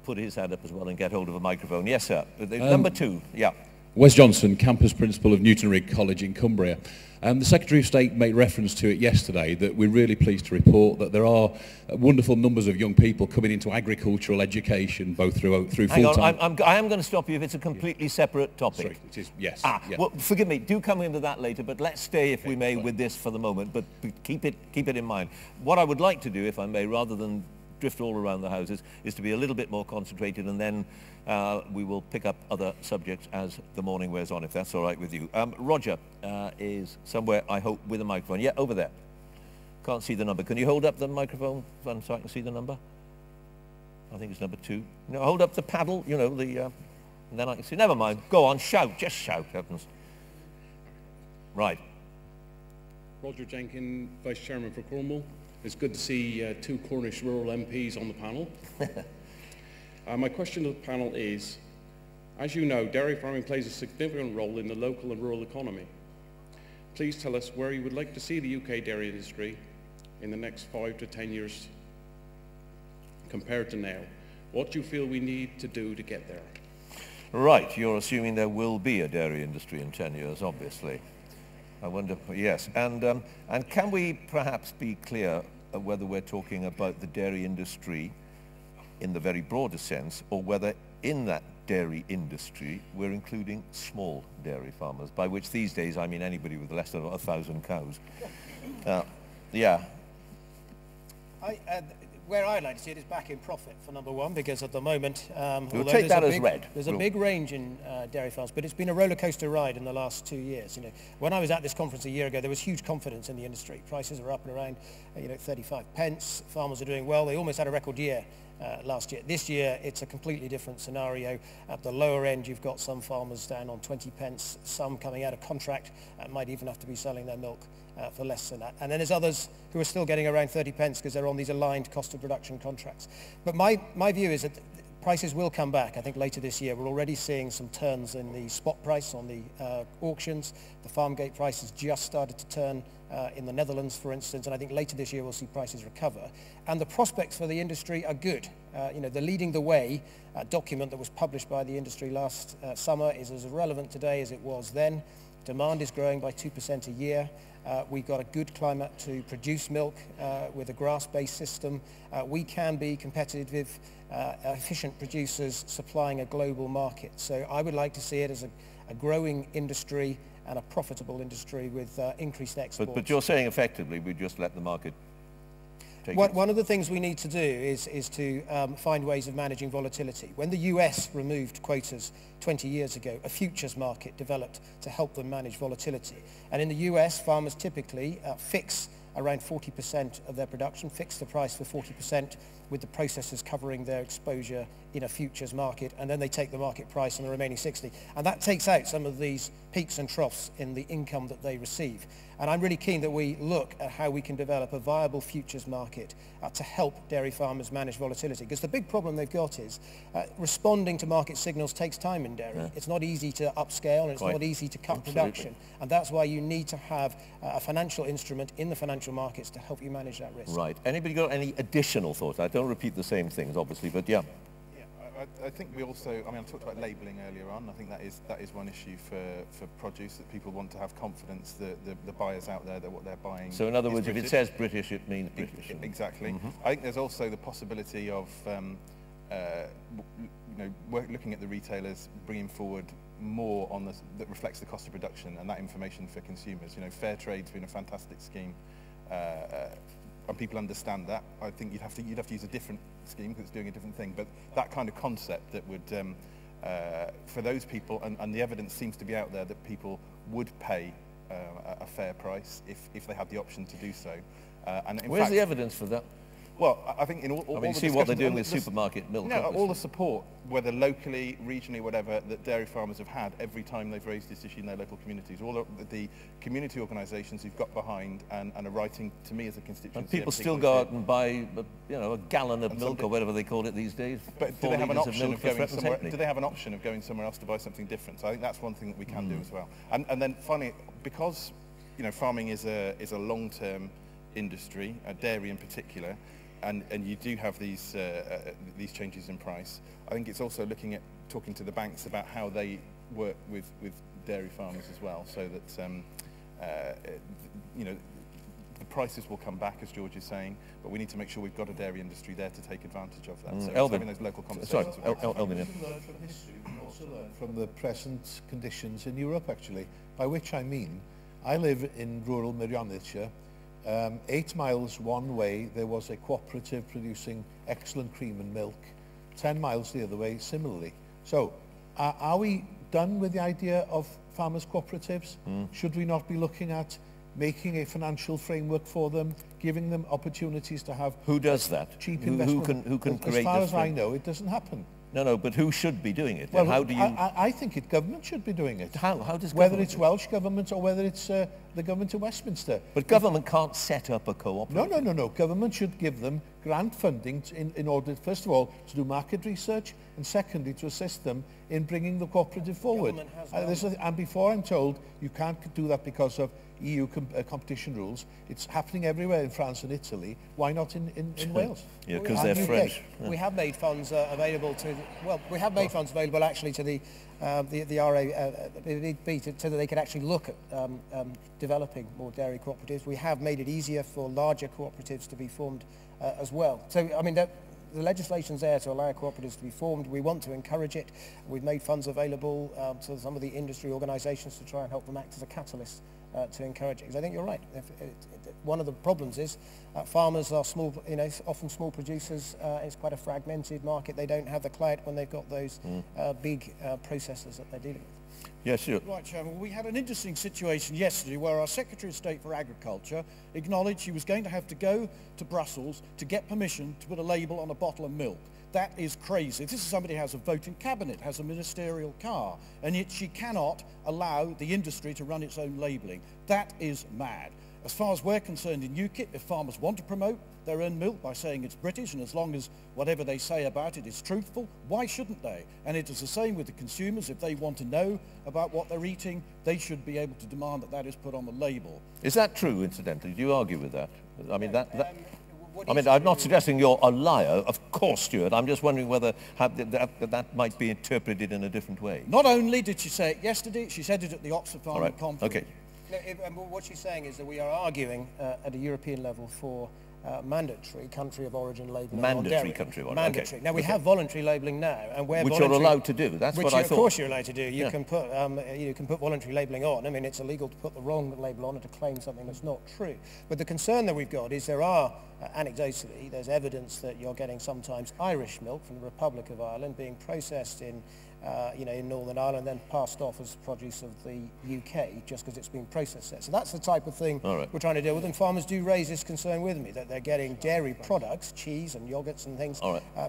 put his hand up as well and get hold of a microphone. Yes, sir. Number 2, yeah. Wes Johnson, campus principal of Newtonry College in Cumbria. The Secretary of State made reference to it yesterday, that we're really pleased to report that there are wonderful numbers of young people coming into agricultural education, both through full-time... I am going to stop you if it's a completely separate topic. Sorry, it is, yes. Yeah. Well, forgive me, do come into that later, but let's stay, if we may, with this for the moment, but keep it in mind. What I would like to do, if I may, rather than drift all around the houses, is to be a little bit more concentrated, and then we will pick up other subjects as the morning wears on, if that's all right with you. Roger is somewhere, I hope, with a microphone. Yeah, over there. Can't see the number. Can you hold up the microphone so I can see the number? I think it's number 2. No, hold up the paddle, and then I can see. Never mind. Go on, shout. Just shout, heavens. Right. Roger Jenkin, Vice Chairman for Cornwall. It's good to see 2 Cornish rural MPs on the panel. My question to the panel is, as you know, dairy farming plays a significant role in the local and rural economy. Please tell us where you would like to see the UK dairy industry in the next 5 to 10 years compared to now. What do you feel we need to do to get there? Right, you're assuming there will be a dairy industry in 10 years, obviously. I wonder, yes. And can we perhaps be clear whether we're talking about the dairy industry in the very broadest sense, or whether in that dairy industry we're including small dairy farmers, by which these days I mean anybody with less than 1,000 cows. Yeah. Where I'd like to see it is back in profit, for number 1, because at the moment, we'll take that as read. There's a big range in dairy farms, but it's been a roller coaster ride in the last 2 years. When I was at this conference a year ago, there was huge confidence in the industry. Prices are up and around, 35 pence. Farmers are doing well. They almost had a record year last year. This year, it's a completely different scenario. At the lower end, you've got some farmers down on 20 pence, some coming out of contract, might even have to be selling their milk for less than that. And then there's others who are still getting around 30 pence because they're on these aligned cost of production contracts. But my view is that prices will come back. I think later this year we're already seeing some turns in the spot price on the auctions. The farm gate price has just started to turn in the Netherlands, for instance, and I think later this year we'll see prices recover. And the prospects for the industry are good. The Leading the Way document that was published by the industry last summer is as relevant today as it was then. Demand is growing by 2% a year. We've got a good climate to produce milk with a grass-based system. We can be competitive with efficient producers supplying a global market. So I would like to see it as a growing industry and a profitable industry with increased exports. But you're saying effectively we just let the market take it? One of the things we need to do is to find ways of managing volatility. When the US removed quotas 20 years ago, a futures market developed to help them manage volatility. And in the US, farmers typically fix around 40% of their production, fix the price for 40%, with the processors covering their exposure in a futures market, and then they take the market price on the remaining 60. And that takes out some of these peaks and troughs in the income that they receive. And I'm really keen that we look at how we can develop a viable futures market to help dairy farmers manage volatility. Because the big problem they've got is responding to market signals takes time in dairy. Yeah. It's not easy to upscale, and it's not easy to cut production. And that's why you need to have a financial instrument in the financial markets to help you manage that risk. Right. Anybody got any additional thoughts? I don't repeat the same things, obviously, but yeah. I think we also, I talked about labelling earlier on. I think that is one issue for produce, that people want to have confidence that the buyers out there, that what they're buying. So in other words, British. If it says British, it means British. Exactly. Mm-hmm. I think there's also the possibility of looking at the retailers bringing forward more on that reflects the cost of production and that information for consumers. Fair trade's been a fantastic scheme. And people understand that. I think you'd have to use a different scheme because it's doing a different thing. But that kind of concept that would, for those people, and the evidence seems to be out there that people would pay a fair price if they had the option to do so. Where's the evidence for that? Well, I think in all you see what they're doing with supermarket milk. No, all the support, whether locally, regionally, whatever, that dairy farmers have had every time they've raised this issue in their local communities. All of the community organisations who've got behind and are writing to me as a constituency. And people still go out and buy, a gallon of milk or whatever they call it these days. But do they have an option of going somewhere? Do they have an option of going somewhere else to buy something different? So I think that's one thing that we can do as well. And then finally, because farming is a long-term industry, dairy in particular. And you do have these changes in price. I think it's also looking at talking to the banks about how they work with dairy farmers as well, so that the prices will come back, as George is saying, but we need to make sure we've got a dairy industry there to take advantage of that. So Elvin, having those local conversations. Sorry, Elvin. Learn from history, we can also learn from the present conditions in Europe, actually. By which I mean, I live in rural Merionethshire. 8 miles one way there was a cooperative producing excellent cream and milk. 10 miles the other way similarly. So are we done with the idea of farmers cooperatives? Should we not be looking at making a financial framework for them, giving them opportunities to have who does that? Cheap investment? Who can create as far as I know, it doesn't happen. No, but who should be doing it? Well, how do you... I think government should be doing it. How does whether it's Welsh government or whether it's the government of Westminster. But government can't set up a cooperative. No. Government should give them grant funding in order, first of all, to do market research, and secondly, to assist them in bringing the cooperative forward. And before I'm told you can't do that because of EU competition rules, it's happening everywhere in France and Italy. Why not in Wales? Yeah, because they're French. Yeah. We have made funds available to, we have made funds available actually to the RAB so that they could actually look at developing more dairy cooperatives. We have made it easier for larger cooperatives to be formed as well. So, I mean, the legislation's there to allow cooperatives to be formed. We want to encourage it. We've made funds available to some of the industry organisations to try and help them act as a catalyst to encourage it. Because I think you're right. One of the problems is farmers are small, often small producers. It's quite a fragmented market. They don't have the clout when they've got those big processors that they're dealing with. Yes, sure. Right, Chairman. We had an interesting situation yesterday where our Secretary of State for Agriculture acknowledged she was going to have to go to Brussels to get permission to put a label on a bottle of milk. That is crazy. This is somebody who has a vote in cabinet, has a ministerial car, and yet she cannot allow the industry to run its own labelling. That is mad. As far as we're concerned in UKIP, if farmers want to promote their own milk by saying it's British, and as long as whatever they say about it is truthful, why shouldn't they? And it is the same with the consumers. If they want to know about what they're eating, they should be able to demand that that is put on the label. Is that true, incidentally? Do you argue with that? I mean, I'm not suggesting you're a liar, of course, Stuart. I'm just wondering whether that might be interpreted in a different way. Not only did she say it yesterday, she said it at the Oxford Farming Conference. Okay. No, what she's saying is that we are arguing at a European level for mandatory country of origin labelling. Mandatory country of origin. Mandatory. Okay. Now we have voluntary labelling now, and where which you're allowed to do. That's what I thought. Of course you're allowed to do. You can put voluntary labelling on. I mean, it's illegal to put the wrong label on and to claim something that's not true. But the concern that we've got is there are anecdotally there's evidence that you're getting sometimes Irish milk from the Republic of Ireland being processed in Northern Ireland, then passed off as produce of the UK just because it's been processed there. So that's the type of thing we're trying to deal with, and farmers do raise this concern with me, that they're getting dairy products, cheese and yogurts and things,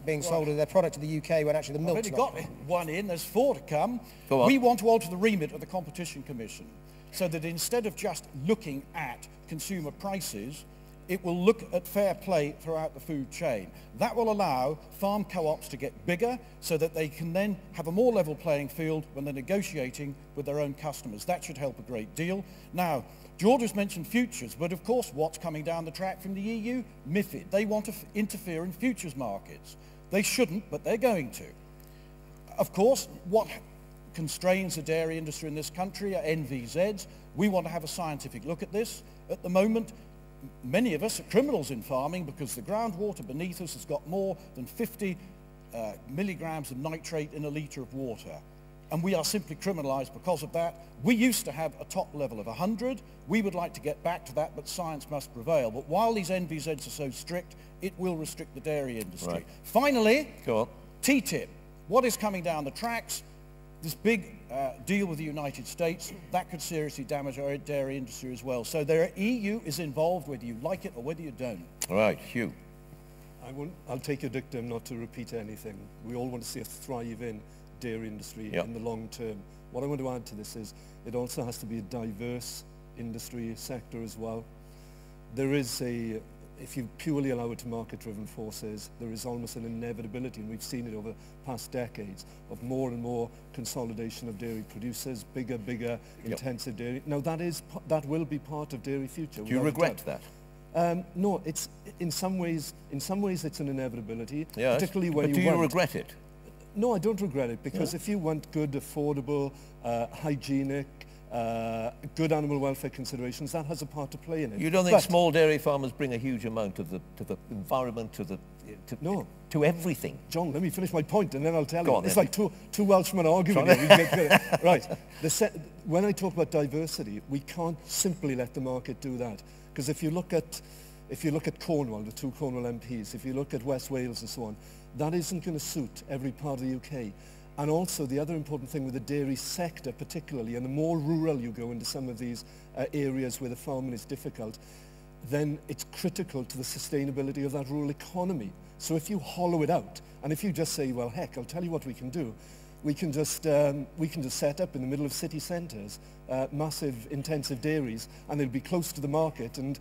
being sold as their product to the UK when actually the milk's I've already got one in, there's 4 to come. Go on. We want to alter the remit of the Competition Commission so that instead of just looking at consumer prices, it will look at fair play throughout the food chain. That will allow farm co-ops to get bigger so that they can then have a more level playing field when they're negotiating with their own customers. That should help a great deal. Now, George has mentioned futures, but of course what's coming down the track from the EU? MiFID. They want to interfere in futures markets. They shouldn't, but they're going to. Of course, what constrains the dairy industry in this country are NVZs. We want to have a scientific look at this. At the moment, many of us are criminals in farming because the groundwater beneath us has got more than 50 milligrams of nitrate in a litre of water. And we are simply criminalised because of that. We used to have a top level of 100. We would like to get back to that, but science must prevail. But while these NVZs are so strict, it will restrict the dairy industry. Right. Finally, go on. TTIP. What is coming down the tracks? This big deal with the United States, that could seriously damage our dairy industry as well. So the EU is involved whether you like it or whether you don't. All right, Hugh. I'll take your dictum not to repeat anything. We all want to see a thriving dairy industry in the long term. What I want to add to this is it also has to be a diverse industry sector as well. There is if you purely allow it to market-driven forces, there is almost an inevitability, and we've seen it over the past decades, of more and more consolidation of dairy producers, bigger, intensive dairy. Now that will be part of dairy future. Do you regret that? No, it's in some ways it's an inevitability. Yes. Particularly when but do you regret it? No, I don't regret it, because if you want good, affordable, hygienic, good animal welfare considerations, that has a part to play in it. You don't think small dairy farmers bring a huge amount to the environment, to everything? John, let me finish my point and then I'll tell you. On, it's like two Welshmen arguing. Right. When I talk about diversity, we can't simply let the market do that. Because if you look at Cornwall, the 2 Cornwall MPs, if you look at West Wales and so on, that isn't going to suit every part of the UK. And also the other important thing with the dairy sector particularly, and the more rural you go into some of these areas where the farming is difficult, then it's critical to the sustainability of that rural economy. So if you hollow it out, and if you just say, well, heck, I'll tell you what we can do. We can just set up in the middle of city centres massive intensive dairies, and they'll be close to the market and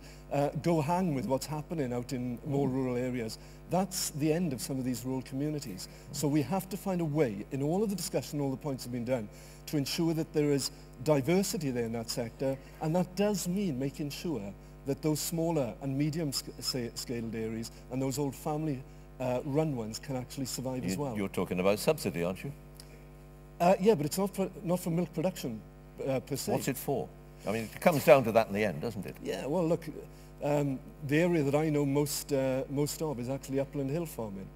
go hang with what's happening out in more rural areas. That's the end of some of these rural communities. So we have to find a way, in all of the discussion, all the points have been done, to ensure that there is diversity there in that sector, and that does mean making sure that those smaller and medium-scale dairies and those old family-run ones can actually survive as well. You're talking about subsidy, aren't you? Yeah, but it's not for milk production per se. What's it for? I mean, it comes down to that in the end, doesn't it? Yeah, well, look, the area that I know most of is actually upland hill farming.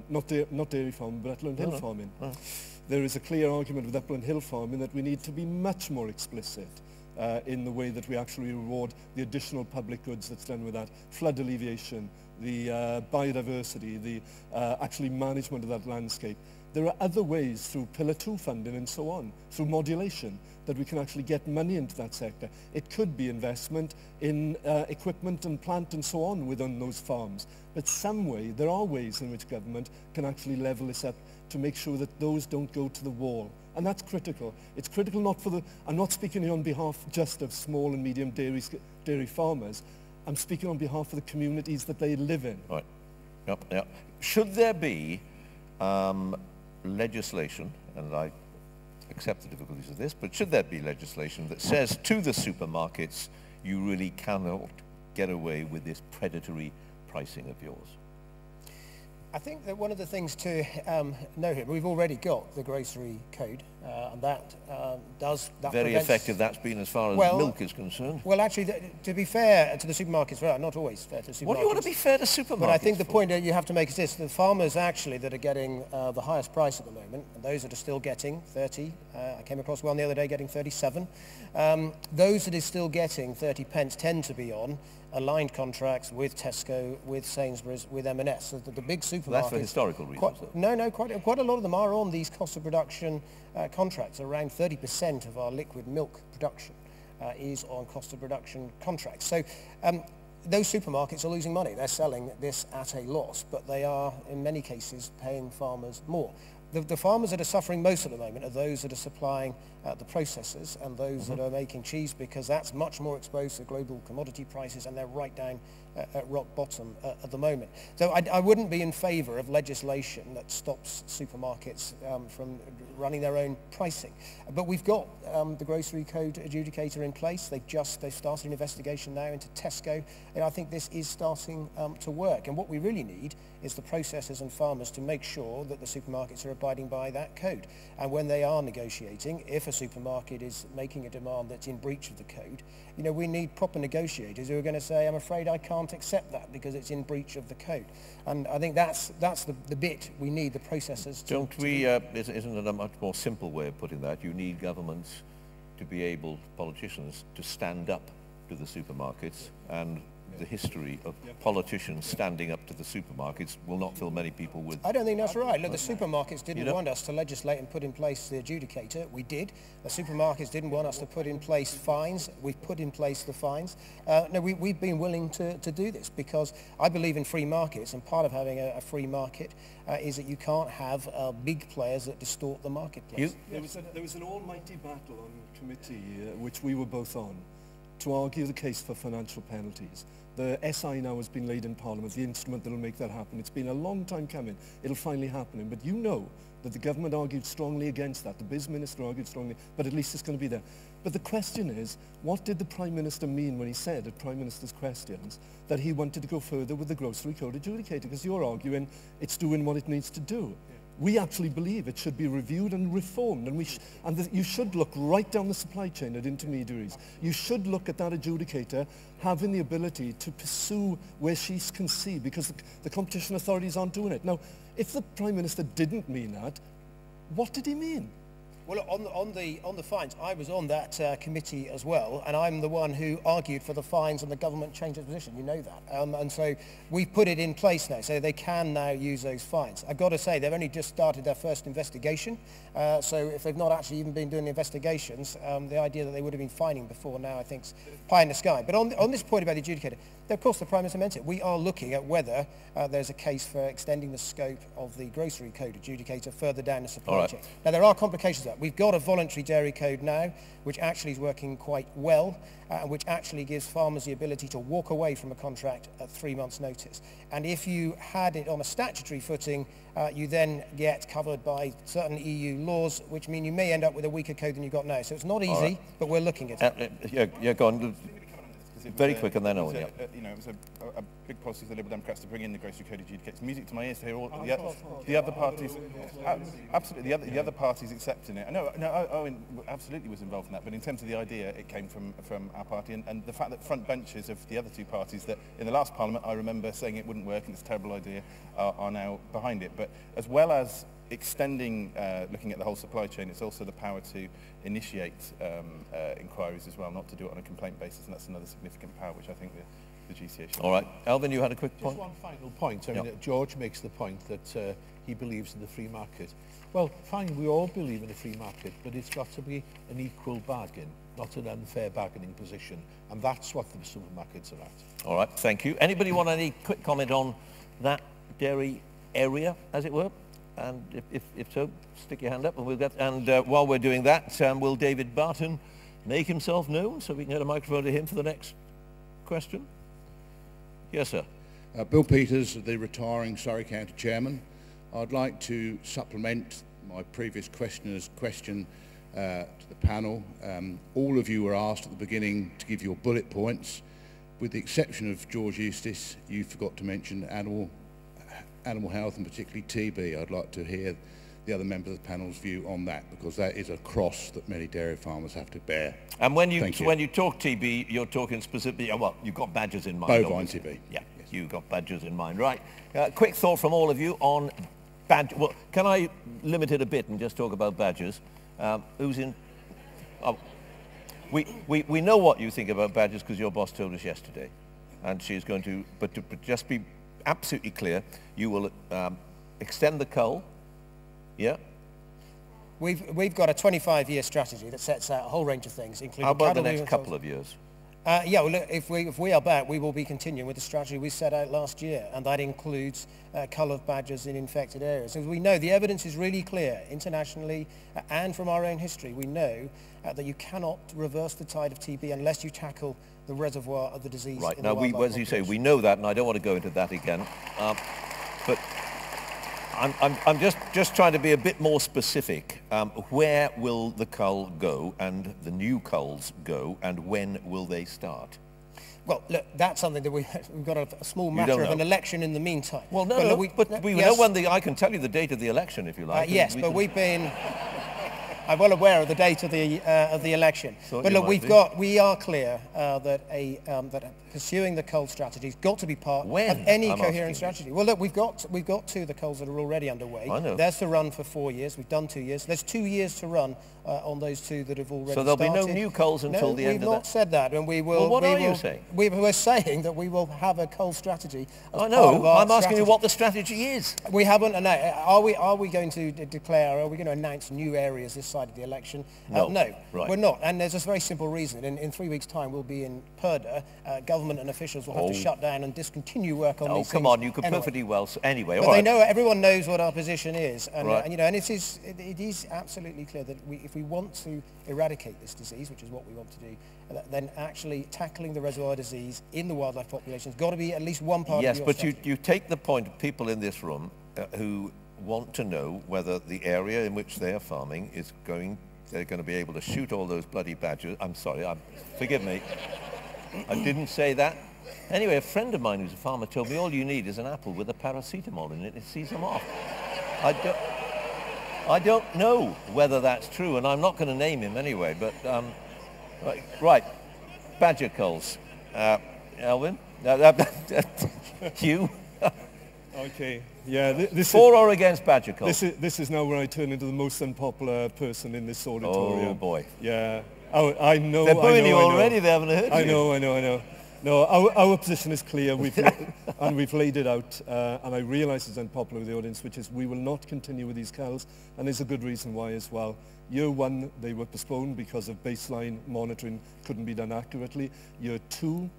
Not dairy farming, but upland hill farming. There is a clear argument with upland hill farming that we need to be much more explicit in the way that we actually reward the additional public goods that's done with that. Flood alleviation, the biodiversity, the actually management of that landscape. There are other ways through Pillar 2 funding and so on, through modulation, that we can actually get money into that sector. It could be investment in equipment and plant and so on within those farms. But there are ways in which government can actually level this up to make sure that those don't go to the wall. And that's critical. It's critical not for I'm not speaking here on behalf just of small and medium dairy farmers. I'm speaking on behalf of the communities that they live in. Right. Yep. Should there be legislation, and I accept the difficulties of this, but should there be legislation that says to the supermarkets, you really cannot get away with this predatory pricing of yours? I think that one of the things to note here, we've already got the grocery code, and that very effective that's been as far as milk is concerned. Well, actually, to be fair to the supermarkets, well, not always fair to supermarkets. What do you want to be fair to supermarkets? But I think the point that you have to make is this: the farmers actually that are getting the highest price at the moment, and those that are still getting 30, I came across one the other day getting 37. Those that are still getting 30 pence tend to be on aligned contracts with Tesco, with Sainsbury's, with M&S. So the big supermarkets... That's for historical reasons. Quite a lot of them are on these cost of production contracts. Around 30% of our liquid milk production is on cost of production contracts. So those supermarkets are losing money. They're selling this at a loss, but they are, in many cases, paying farmers more. The farmers that are suffering most at the moment are those that are supplying the processors and those that are making cheese, because that's much more exposed to global commodity prices, and they're right down at rock bottom at the moment. So I wouldn't be in favour of legislation that stops supermarkets from running their own pricing. But we've got the grocery code adjudicator in place. They've started an investigation now into Tesco, and I think this is starting to work. And what we really need is the processors and farmers to make sure that the supermarkets are abiding by that code. And when they are negotiating, if a supermarket is making a demand that's in breach of the code, we need proper negotiators who are going to say, I'm afraid I can't accept that because it's in breach of the code. And I think that's the bit we need the processors to... Don't we, isn't it a much more simple way of putting that? You need governments to be able, politicians, to stand up to the supermarkets and the history of politicians standing up to the supermarkets will not fill many people with... I don't think that's right. Look, the supermarkets didn't want us to legislate and put in place the adjudicator. We did. The supermarkets didn't want us to put in place fines. We've put in place the fines. No, we've been willing to do this because I believe in free markets, and part of having a free market is that you can't have big players that distort the marketplace. There was an almighty battle on committee, which we were both on, to argue the case for financial penalties. The SI now has been laid in Parliament, the instrument that will make that happen. It's been a long time coming. It'll finally happen. But you know that the government argued strongly against that. The Biz Minister argued strongly, but at least it's going to be there. But the question is, what did the Prime Minister mean when he said at Prime Minister's questions that he wanted to go further with the grocery code adjudicator? Because you're arguing it's doing what it needs to do. We actually believe it should be reviewed and reformed, and you should look right down the supply chain at intermediaries. You should look at that adjudicator having the ability to pursue where she can see, because the competition authorities aren't doing it. Now, if the Prime Minister didn't mean that, what did he mean? Well, on the fines, I was on that committee as well, and I'm the one who argued for the fines, and the government changed its position. You know that, and so we've put it in place now, so they can now use those fines. I've got to say they've only just started their first investigation, so if they've not actually even been doing investigations, the idea that they would have been fining before now, I think, is pie in the sky. But on this point about the adjudicator, of course, the Prime Minister meant it. We are looking at whether there's a case for extending the scope of the grocery code adjudicator further down the supply chain. Now, there are complications to that. We've got a voluntary dairy code now, which actually is working quite well, and which actually gives farmers the ability to walk away from a contract at 3 months' notice. And if you had it on a statutory footing, you then get covered by certain EU laws, which mean you may end up with a weaker code than you've got now. So it's not easy, but we're looking at it. Yeah, go on. Very quick, and then Owen. You know, it was a big policy of the Liberal Democrats to bring in the grocery code adjudicator. It's music to my ears to hear all the other parties. Absolutely, the other parties accepting it. No, Owen absolutely was involved in that. But in terms of the idea, it came from our party, and the fact that front benches of the other two parties that in the last Parliament I remember saying it wouldn't work and it's a terrible idea are now behind it. But as well as extending, looking at the whole supply chain, it's also the power to initiate inquiries as well, not to do it on a complaint basis, and that's another significant power which I think the GCA should. All right, Alvin, you had a quick point? Just one final point. I mean, George makes the point that he believes in the free market. Well, fine, we all believe in a free market, but it's got to be an equal bargain, not an unfair bargaining position, and that's what the supermarkets are at. All right, thank you. Anybody want any quick comment on that dairy area, as it were? And if so, stick your hand up, and we'll get. And while we're doing that, will David Barton make himself known so we can get a microphone to him for the next question? Yes, sir. Bill Peters, the retiring Surrey County Chairman. I'd like to supplement my previous questioner's question to the panel. All of you were asked at the beginning to give your bullet points. With the exception of George Eustace, you forgot to mention animal health and particularly TB. I'd like to hear the other members of the panel's view on that, because that is a cross that many dairy farmers have to bear. And when you talk TB, you're talking specifically, well, you've got badgers in mind. Bovine obviously. TB. Yeah, yes. You've got badgers in mind. Right. Quick thought from all of you on badgers. Well, can I limit it a bit and just talk about badgers? Who's in? Oh, we know what you think about badgers because your boss told us yesterday, and she's going to. But to just be absolutely clear, you will extend the cull. Yeah. We've got a 25-year strategy that sets out a whole range of things, including. How about the next couple of years? Yeah, well, look, if we are back, we will be continuing with the strategy we set out last year, and that includes cull of badgers in infected areas. As we know, the evidence is really clear internationally and from our own history. We know that you cannot reverse the tide of TB unless you tackle the reservoir of the disease. Right. Now, as you say, we know that, and I don't want to go into that again. But I'm just trying to be a bit more specific. Where will the cull go, and the new culls go, and when will they start? Well, look, that's something that we've got a small matter of an election in the meantime. Well, no, but we know when I can tell you the date of the election if you like. Yes, but we've been. I'm well aware of the date of the election. But look, we are clear that pursuing the coal strategy has got to be part of any coherent strategy. Well, look, we've got two of the coals that are already underway. I know. There's to run for 4 years. We've done 2 years. There's 2 years to run on those two that have already started. So there'll be no new coals until the end of that? We've not said that, and we will. Well, what are you saying? We're saying that we will have a coal strategy. I know. I'm asking you what the strategy is. We haven't. Are we going to declare? Are we going to announce new areas this side of the election? No. No, right. We're not. And there's a very simple reason. In 3 weeks' time, we'll be in Purda. Government and officials will have to shut down and discontinue work on these things. Oh, come on! You could perfectly well. Anyway, but they know. Everyone knows what our position is, and, right. and it is absolutely clear that if we want to eradicate this disease, which is what we want to do, then actually tackling the reservoir disease in the wildlife population has got to be at least one part of your strategy. Yes, but you take the point of people in this room who want to know whether the area in which they are farming is they're going to be able to shoot all those bloody badgers. I'm sorry, forgive me. I didn't say that. Anyway, a friend of mine who's a farmer told me all you need is an apple with a paracetamol in it. It sees them off. I don't know whether that's true, and I'm not going to name him anyway, but right. Badger culls. Elvin? Hugh? Okay. Yeah, this For or against badger culls? This is now where I turn into the most unpopular person in this auditorium. Oh boy. Yeah. I know. They're booing you already. They haven't heard you. I know. No, our position is clear. We've laid it out, and I realise it's unpopular with the audience, which is we will not continue with these culls, and there's a good reason why as well. Year 1, they were postponed because of baseline monitoring couldn't be done accurately. Year 2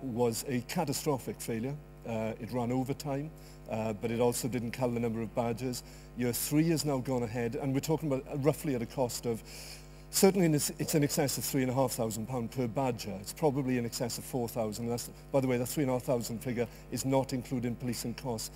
was a catastrophic failure. It ran over time, but it also didn't cull the number of badgers. Year 3 has now gone ahead, and we're talking about roughly at a cost of, certainly it's in excess of £3,500 per badger. It's probably in excess of 4,000. By the way, that 3,500 figure is not including policing costs.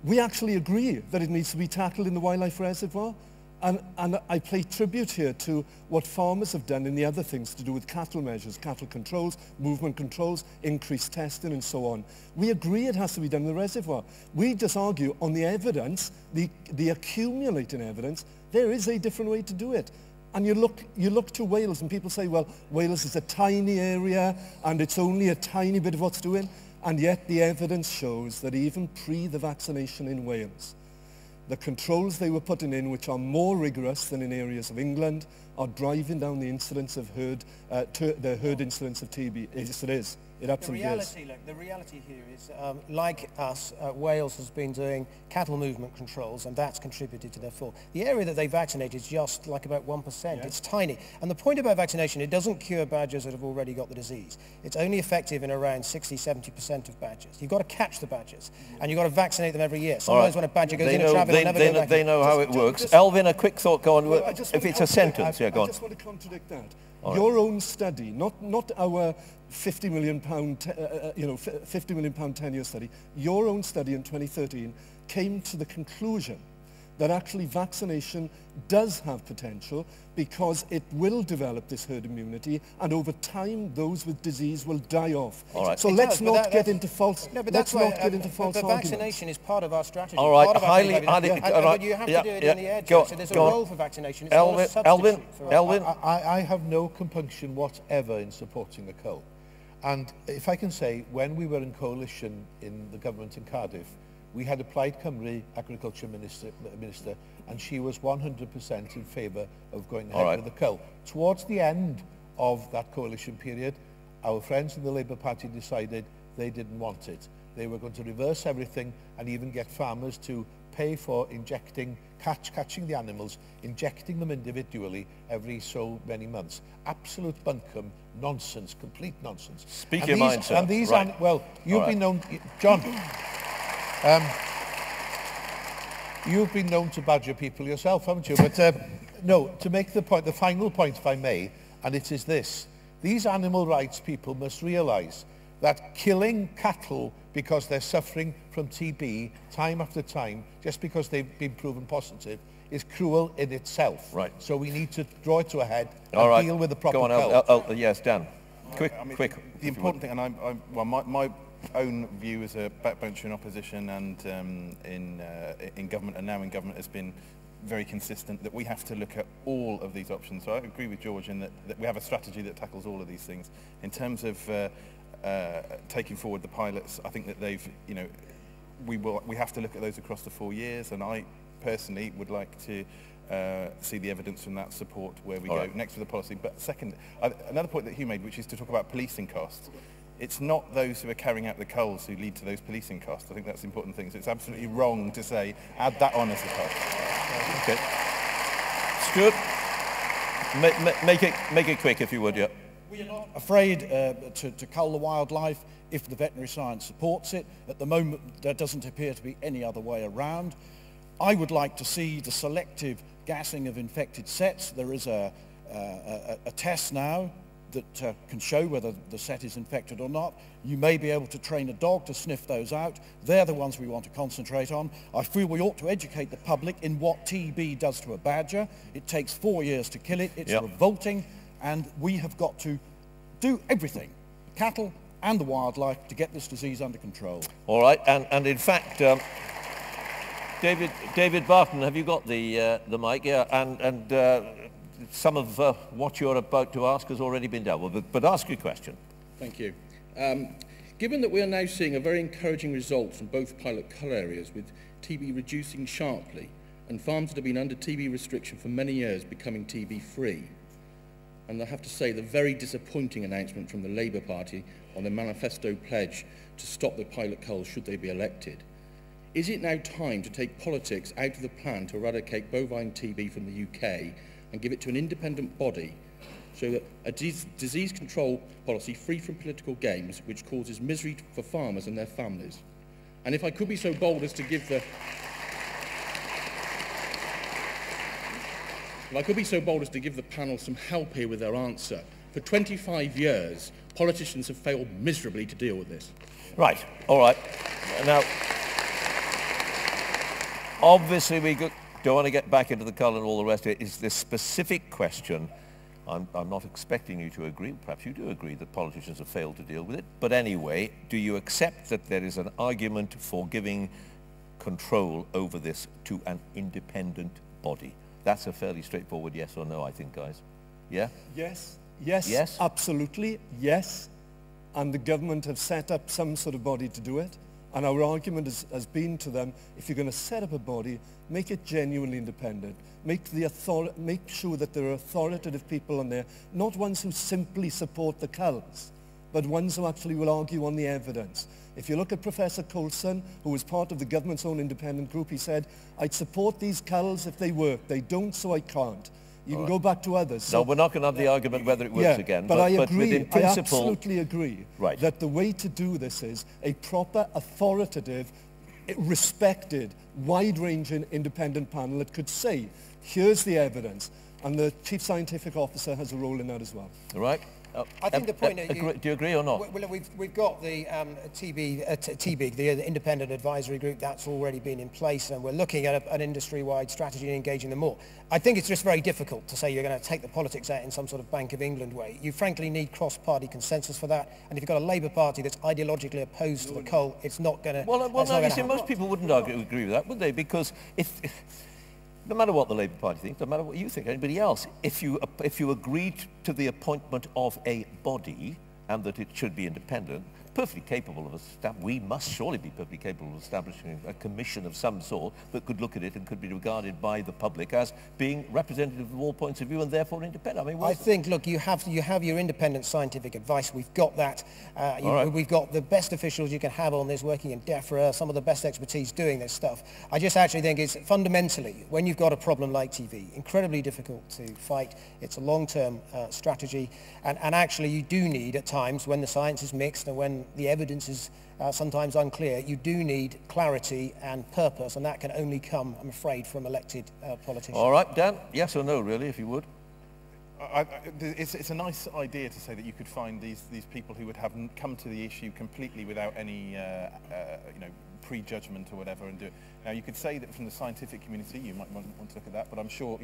We actually agree that it needs to be tackled in the wildlife reservoir. And I pay tribute here to what farmers have done in the other things to do with cattle measures, cattle controls, movement controls, increased testing and so on. We agree it has to be done in the reservoir. We just argue on the evidence, the accumulating evidence, there is a different way to do it. And you look to Wales and people say, well, Wales is a tiny area and it's only a tiny bit of what's doing. And yet the evidence shows that even pre the vaccination in Wales, the controls they were putting in, which are more rigorous than in areas of England, are driving down the incidence of the herd incidence of TB. Yes, it is. It absolutely is. Look, the reality here is, like us, Wales has been doing cattle movement controls, and that's contributed to their fall. The area that they vaccinate is just like about 1%. Yeah. It's tiny. And the point about vaccination, it doesn't cure badgers that have already got the disease. It's only effective in around 60-70% of badgers. You've got to catch the badgers, and you've got to vaccinate them every year. Sometimes when a badger goes in a trap, it'll never go back. They know how it works. Elvin, a quick thought, go on. Well, if it's a sentence, yeah, go on. I just want to contradict that. Your own study, not our £50 million, £50 million 10-year study. Your own study in 2013 came to the conclusion that actually vaccination does have potential because it will develop this herd immunity, and over time those with disease will die off. All right. So let's not get into false. No, but let's that's not get into false arguments. Vaccination Vaccination is part of our strategy. All right, but you have to do it in the edge. So there's a role for vaccination. It's not a substitute for Elvin. I have no compunction whatever in supporting the cull. And if I can say, when we were in coalition in the government in Cardiff, we had a Plaid Cymru agriculture minister, and she was 100% in favour of going ahead with the cull. Towards the end of that coalition period, our friends in the Labour Party decided they didn't want it. They were going to reverse everything and even get farmers to pay for injecting, catching the animals, injecting them individually every so many months. Absolute bunkum, nonsense, complete nonsense. Speak your mind, sir. And these well, you've been known, John, you've been known to badger people yourself, haven't you? But no, to make the point, the final point, if I may, and it is this. These animal rights people must realise that killing cattle because they're suffering from TB time after time, just because they've been proven positive, is cruel in itself. Right. So we need to draw it to a head and deal with the proper cull. Yes, Dan. Quick. The important thing, and well, my own view as a backbencher in opposition and in government and now in government has been very consistent that we have to look at all of these options. So I agree with George in that we have a strategy that tackles all of these things. In terms of taking forward the pilots, I think that they've, you know, we have to look at those across the 4 years, and I personally would like to see the evidence from that support where we go next with the policy. But second, another point that Hugh made, which is to talk about policing costs. It's not those who are carrying out the culls who lead to those policing costs. I think that's the important thing. So it's absolutely wrong to say, add that on as a cost. Okay. Stuart, make it quick if you would, yeah. We are not afraid to cull the wildlife if the veterinary science supports it. At the moment, there doesn't appear to be any other way around. I would like to see the selective gassing of infected sets. There is a test now that can show whether the set is infected or not. You may be able to train a dog to sniff those out. They're the ones we want to concentrate on. I feel we ought to educate the public in what TB does to a badger. It takes 4 years to kill it. It's revolting, and we have got to do everything, the cattle and the wildlife, to get this disease under control. All right, and in fact, David Barton, have you got the mic? Yeah, and some of what you're about to ask has already been dealt with, but ask your question. Thank you. Given that we are now seeing a very encouraging result from both pilot cull areas, with TB reducing sharply and farms that have been under TB restriction for many years becoming TB free, and I have to say the very disappointing announcement from the Labour Party on the manifesto pledge to stop the pilot culls should they be elected, is it now time to take politics out of the plan to eradicate bovine TB from the UK and give it to an independent body, so that a disease control policy free from political games, which causes misery for farmers and their families? And if I could be so bold as to give the panel some help here with their answer. For 25 years, politicians have failed miserably to deal with this. Right, all right. Now, obviously we don't want to get back into the cull and all the rest of it. Is this specific question, I'm not expecting you to agree, perhaps you do agree that politicians have failed to deal with it, but anyway, do you accept that there is an argument for giving control over this to an independent body? That's a fairly straightforward yes or no, I think, guys. Yeah? Yes, yes, absolutely, yes. And the government have set up some sort of body to do it. And our argument has been to them, if you're going to set up a body, make it genuinely independent. Make sure that there are authoritative people on there, not ones who simply support the culls, but ones who actually will argue on the evidence. If you look at Professor Coulson, who was part of the government's own independent group, he said, I'd support these culls if they work. They don't, so I can't. You can go back to others. No, we're not going to have the argument whether it works again. But I agree, in principle, I absolutely agree that the way to do this is a proper, authoritative, respected, wide-ranging independent panel that could say, here's the evidence, and the Chief Scientific Officer has a role in that as well. All right. I think the point that do you agree or not? Well, we've got the TB, the Independent Advisory Group, that's already been in place, and we're looking at an industry-wide strategy and engaging them more. I think it's just very difficult to say you're going to take the politics out in some sort of Bank of England way. You frankly need cross-party consensus for that, and if you've got a Labour Party that's ideologically opposed to the cull, it's not going to. Well, no, you see, most people wouldn't agree with that, would they? Because if no matter what the Labour Party thinks, no matter what you think, anybody else, if you agreed to the appointment of a body and that it should be independent, perfectly capable of we must surely be perfectly capable of establishing a commission of some sort that could look at it and could be regarded by the public as being representative of all points of view and therefore independent. I mean, I think, look, you have your independent scientific advice. We've got that. We've got the best officials you can have on this working in DEFRA, some of the best expertise doing this stuff. I just actually think it's fundamentally, when you've got a problem like TB, incredibly difficult to fight. It's a long-term strategy, and actually you do need at times, when the science is mixed and when the evidence is sometimes unclear, you do need clarity and purpose, and that can only come, I'm afraid, from elected politicians. All right, Dan, yes or no, really, if you would? It's a nice idea to say that you could find these people who would have come to the issue completely without any prejudgment or whatever and do it. Now, you could say that from the scientific community, you might want to look at that, but I'm sure,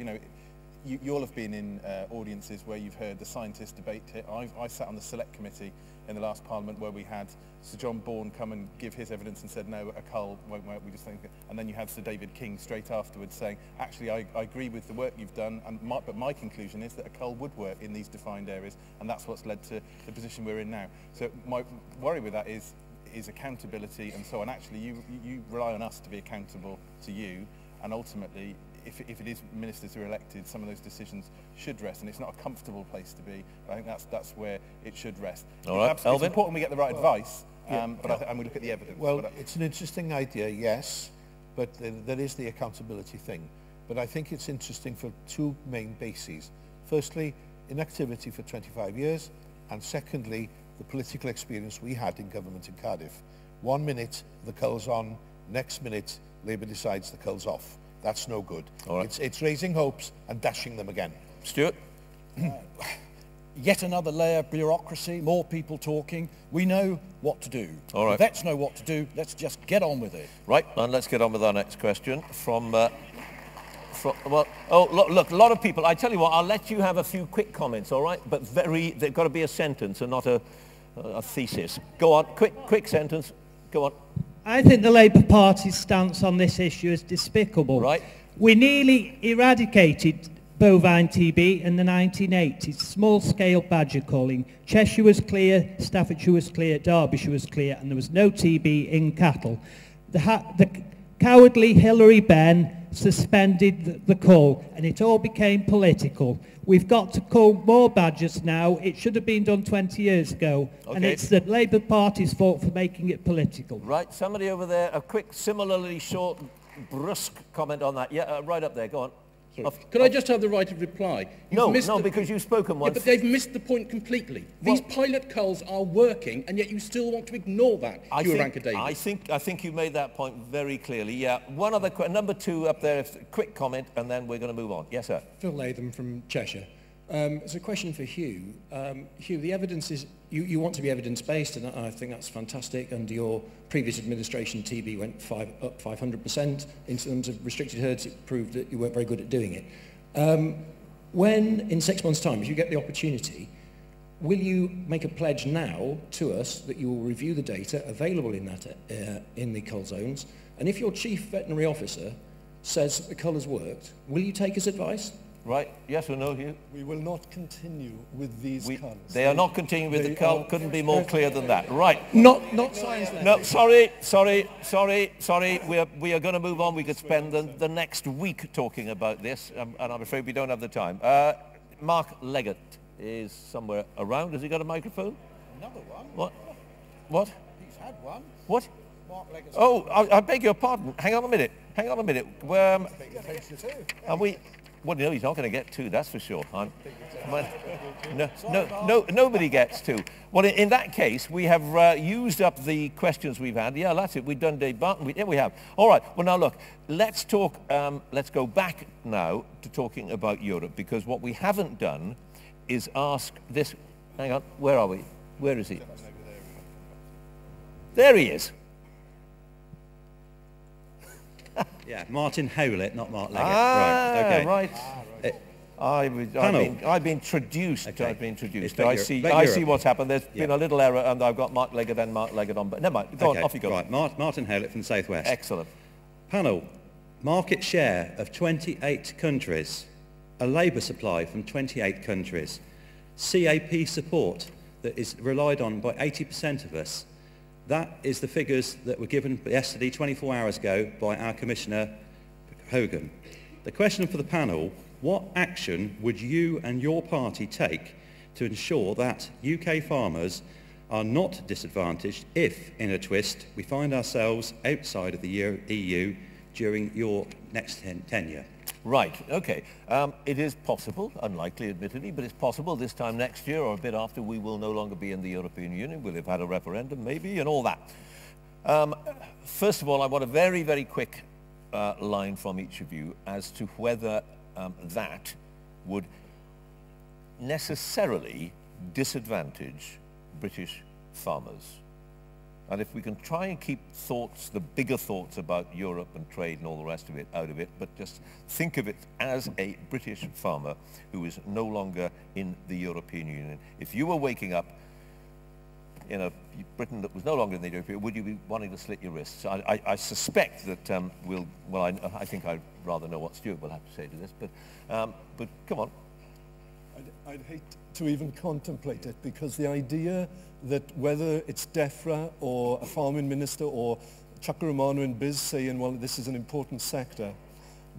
you'll have been in audiences where you've heard the scientists debate it. I sat on the select committee in the last Parliament where we had Sir John Bourne come and give his evidence and said, no, a cull won't work, we just think... And then you had Sir David King straight afterwards saying, actually, I agree with the work you've done, but my conclusion is that a cull would work in these defined areas, and that's what's led to the position we're in now. So my worry with that is accountability and so on. Actually, you rely on us to be accountable to you, and ultimately, if it is ministers who are elected, some of those decisions should rest, and it's not a comfortable place to be. But I think that's where it should rest. All right, it's important we get the right advice, and we look at the evidence. Well, it's an interesting idea, yes, but there is the accountability thing. But I think it's interesting for two main bases. Firstly, inactivity for 25 years, and secondly, the political experience we had in government in Cardiff. 1 minute, the cull's on, next minute, Labour decides the cull's off. That's no good. All right. It's raising hopes and dashing them again. Stuart? Yet another layer of bureaucracy, more people talking. We know what to do. All right. The vets know what to do. Let's just get on with it. Right, and let's get on with our next question from look, a lot of people. I tell you what, I'll let you have a few quick comments, all right? But they've got to be a sentence and not a thesis. Go on, quick sentence. Go on. I think the Labour Party's stance on this issue is despicable. Right. We nearly eradicated bovine TB in the 1980s, small-scale badger culling. Cheshire was clear, Staffordshire was clear, Derbyshire was clear, and there was no TB in cattle. The cowardly Hilary Benn suspended the cull, and it all became political. We've got to cull more badgers now. It should have been done 20 years ago, and it's the Labour Party's fault for making it political. Right, somebody over there, a quick, similarly short, brusque comment on that. Yeah, right up there, go on. Could I just have the right of reply? No, because you've spoken once. Yeah, but they've missed the point completely. These pilot culls are working, and yet you still want to ignore that, Irranca-Davies. I think you made that point very clearly. Yeah, one other, number two up there, quick comment, and then we're going to move on. Yes, sir. Phil Latham from Cheshire. It's a question for Hugh. Hugh, the evidence is, you want to be evidence-based, and I think that's fantastic. Under your previous administration, TB went up 500%. In terms of restricted herds, it proved that you weren't very good at doing it. When, in 6 months' time, if you get the opportunity, will you make a pledge now to us that you will review the data available in that in the cull zones? And if your chief veterinary officer says that the cull has worked, will you take his advice? Right, yes or no, Hugh? We will not continue with these culls. They are not continuing with the cull. Couldn't be more clear than that. Right. Not science. No, sorry. We are going to move on. We could spend the next week talking about this, and I'm afraid we don't have the time. Mark Leggett is somewhere around. Has he got a microphone? Another one. What? He's had one. What? Mark Leggett's I beg your pardon. Hang on a minute. Are we... Well, no, he's not going to get two, that's for sure. Nobody gets two. Well, in that case, we have used up the questions we've had. Yeah, that's it. We've done Dave Barton. Yeah, we have. All right. Well, now, look, let's talk, let's go back now to talking about Europe, because what we haven't done is ask this... Hang on. Where are we? Where is he? There he is. Yeah, Martin Howlett, not Mark Leggett. Right. I've been traduced. Okay. I've been introduced. I see what's happened. There's been a little error, and I've got Mark Leggett and Mark Leggett on. But never mind. Go on, off you go. Right, Martin Howlett from the South West. Excellent. Panel, market share of 28 countries, a labour supply from 28 countries, CAP support that is relied on by 80% of us. That is the figures that were given yesterday, 24 hours ago, by our Commissioner Hogan. The question for the panel, what action would you and your party take to ensure that UK farmers are not disadvantaged if, in a twist, we find ourselves outside of the EU during your next tenure? Right, okay. It is possible, unlikely admittedly, but it's possible this time next year or a bit after we will no longer be in the European Union. We'll have had a referendum maybe and all that. First of all, I want a very, very quick line from each of you as to whether that would necessarily disadvantage British farmers. And if we can try and keep thoughts, the bigger thoughts about Europe and trade and all the rest of it out of it, but just think of it as a British farmer who is no longer in the European Union. If you were waking up in a Britain that was no longer in the European Union, would you be wanting to slit your wrists? I suspect that I think I'd rather know what Stuart will have to say to this, but come on. I'd hate to even contemplate it, because the idea that whether it's DEFRA or a farming minister or Chuck Romano in Biz saying, well, this is an important sector,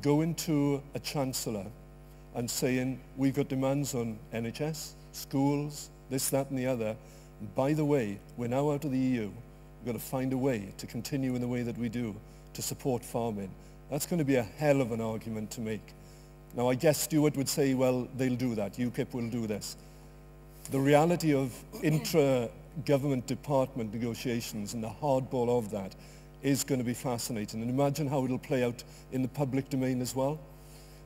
going to a chancellor and saying, we've got demands on NHS, schools, this, that and the other. And by the way, we're now out of the EU. We've got to find a way to continue in the way that we do to support farming. That's going to be a hell of an argument to make. Now, I guess Stuart would say, well, they'll do that. UKIP will do this. The reality of intra-government department negotiations and the hardball of that is going to be fascinating. And imagine how it'll play out in the public domain as well.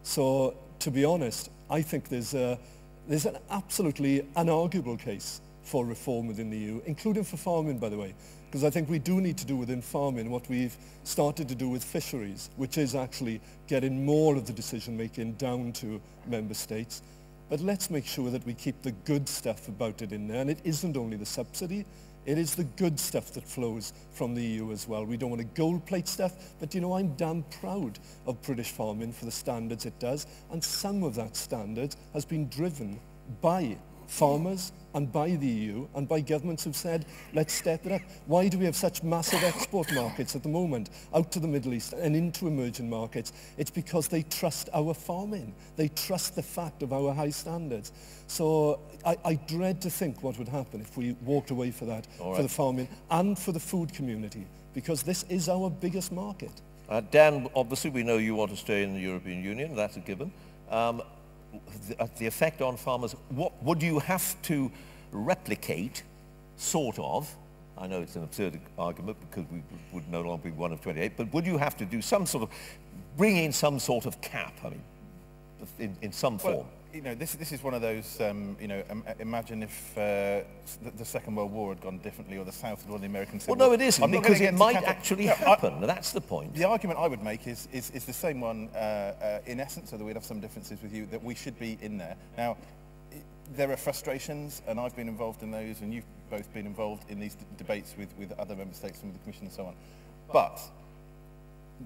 So, to be honest, I think there's an absolutely unarguable case for reform within the EU, including for farming, by the way. Because I think we do need to do within farming what we've started to do with fisheries, which is actually getting more of the decision-making down to member states. But let's make sure that we keep the good stuff about it in there. And it isn't only the subsidy, it is the good stuff that flows from the EU as well. We don't want to gold plate stuff, but you know, I'm damn proud of British farming for the standards it does. And some of that standard has been driven by farmers and by the EU and by governments who've said, let's step it up. Why do we have such massive export markets at the moment out to the Middle East and into emerging markets? It's because they trust our farming. They trust the fact of our high standards. So I dread to think what would happen if we walked away for that, for the farming and for the food community, because this is our biggest market. Dan, obviously we know you want to stay in the European Union, that's a given. The effect on farmers, what would you have to replicate, sort of? I know it's an absurd argument because we would no longer be one of 28, but would you have to do some sort of, bring in some sort of cap, I mean, in some form? Well, you know, this is one of those, you know, imagine if the Second World War had gone differently, or the South had won the American Civil War. Well, no, it isn't, because it might actually happen. That's the point. The argument I would make is the same one, in essence, although we'd have some differences with you, that we should be in there. Now, there are frustrations, and I've been involved in those, and you've both been involved in these debates with other member states and with the Commission and so on. But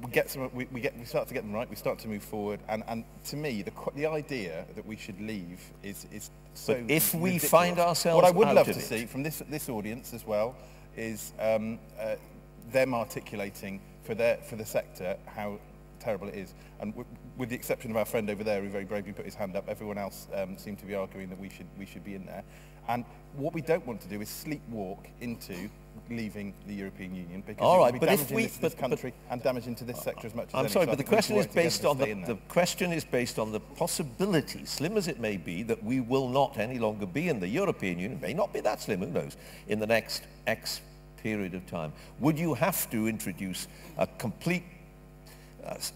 we start to get them right, we start to move forward, and to me, the idea that we should leave is so But if we ridiculous. find ourselves what I would out love of to it. see from this audience as well is them articulating for the sector how terrible it is. And with the exception of our friend over there who very bravely put his hand up, everyone else seemed to be arguing that we should be in there. And what we don't want to do is sleepwalk into leaving the European Union, because all right, it but will be if damaging this country and damaging to this sector as much as I'm any. sorry, So but the I think we question should is work together based to on stay in there. the question is based on the possibility, slim as it may be, that we will not any longer be in the European Union. It may not be that slim, who knows, in the next X period of time. Would you have to introduce a complete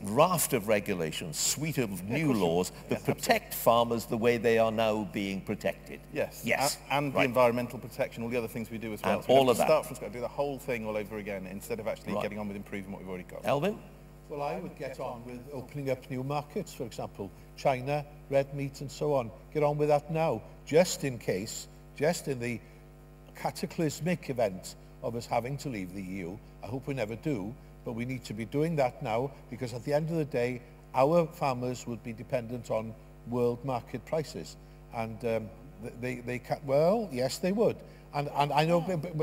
raft of regulations, suite of new laws that protect farmers the way they are now being protected? Yes. Yes. And the environmental protection, all the other things we do as well. And So we all have of to that. start from scratch, do the whole thing all over again, instead of actually getting on with improving what we've already got. Elvin? Well, I would get on with opening up new markets, for example, China, red meat and so on. Get on with that now, just in case, just in the cataclysmic event of us having to leave the EU. I hope we never do, but we need to be doing that now, because at the end of the day, our farmers would be dependent on world market prices. And they can, well, yes, they would. And I know,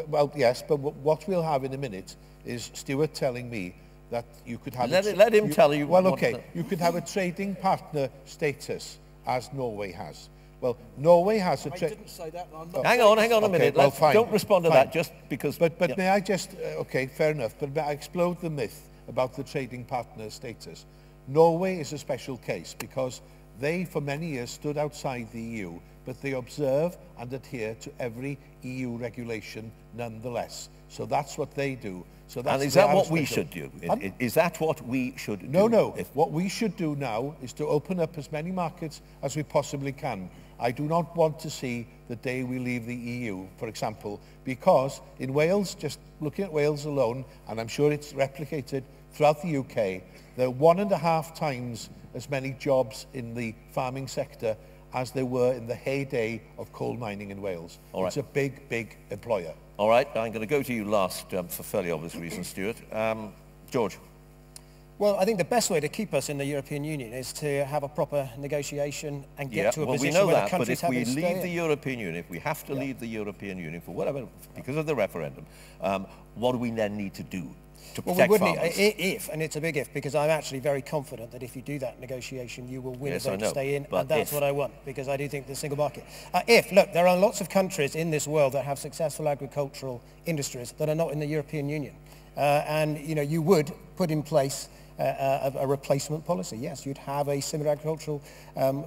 well, yes, but what we'll have in a minute is Stuart telling me that you could have... Let him tell you. Well, okay, you could have a trading partner status, as Norway has. Well, Norway has a... I didn't say that. I'm not Hang on a minute. Well, fine, don't respond to fine. that just because... But may I just... okay, fair enough. But may I explode the myth about the trading partner status? Norway is a special case because they, for many years, stood outside the EU, but they observe and adhere to every EU regulation nonetheless. So that's what they do. So that's and is that what we should do? Is that what we should do? No. What we should do now is to open up as many markets as we possibly can. I do not want to see the day we leave the EU, for example, because in Wales, just looking at Wales alone, and I'm sure it's replicated throughout the UK, there are 1.5 times as many jobs in the farming sector as there were in the heyday of coal mining in Wales. All right. It's a big, big employer. All right, I'm going to go to you last for fairly obvious reasons, Stuart. George. Well, I think the best way to keep us in the European Union is to have a proper negotiation and get to a position where the countries have but if we stay leave the in. European Union, if we have to leave the European Union for whatever, because of the referendum, what do we then need to do to Well, protect we would farmers? if, and it's a big if, because I'm actually very confident that if you do that negotiation, you will win Yes, a I vote to know, stay in, but and that's if. what I want, because I do think the single market. Look, there are lots of countries in this world that have successful agricultural industries that are not in the European Union. And, you know, you would put in place a replacement policy. Yes, you'd have a similar agricultural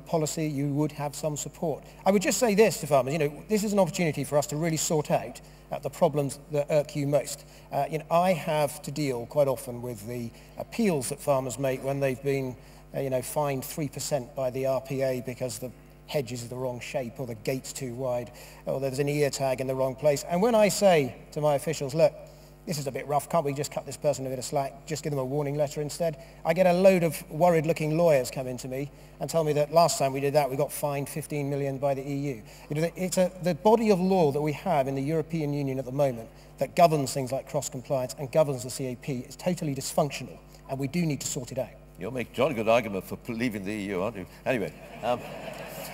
policy, you would have some support. I would just say this to farmers, you know, this is an opportunity for us to really sort out the problems that irk you most. You know, I have to deal quite often with the appeals that farmers make when they've been, you know, fined 3% by the RPA because the hedges are the wrong shape or the gate's too wide or there's an ear tag in the wrong place. And when I say to my officials, look, this is a bit rough, can't we just cut this person a bit of slack, just give them a warning letter instead? I get a load of worried-looking lawyers come into me and tell me that last time we did that, we got fined 15 million by the EU. You know, it's the body of law that we have in the European Union at the moment that governs things like cross-compliance and governs the CAP is totally dysfunctional, and we do need to sort it out. You'll make a jolly good argument for leaving the EU, aren't you? Anyway.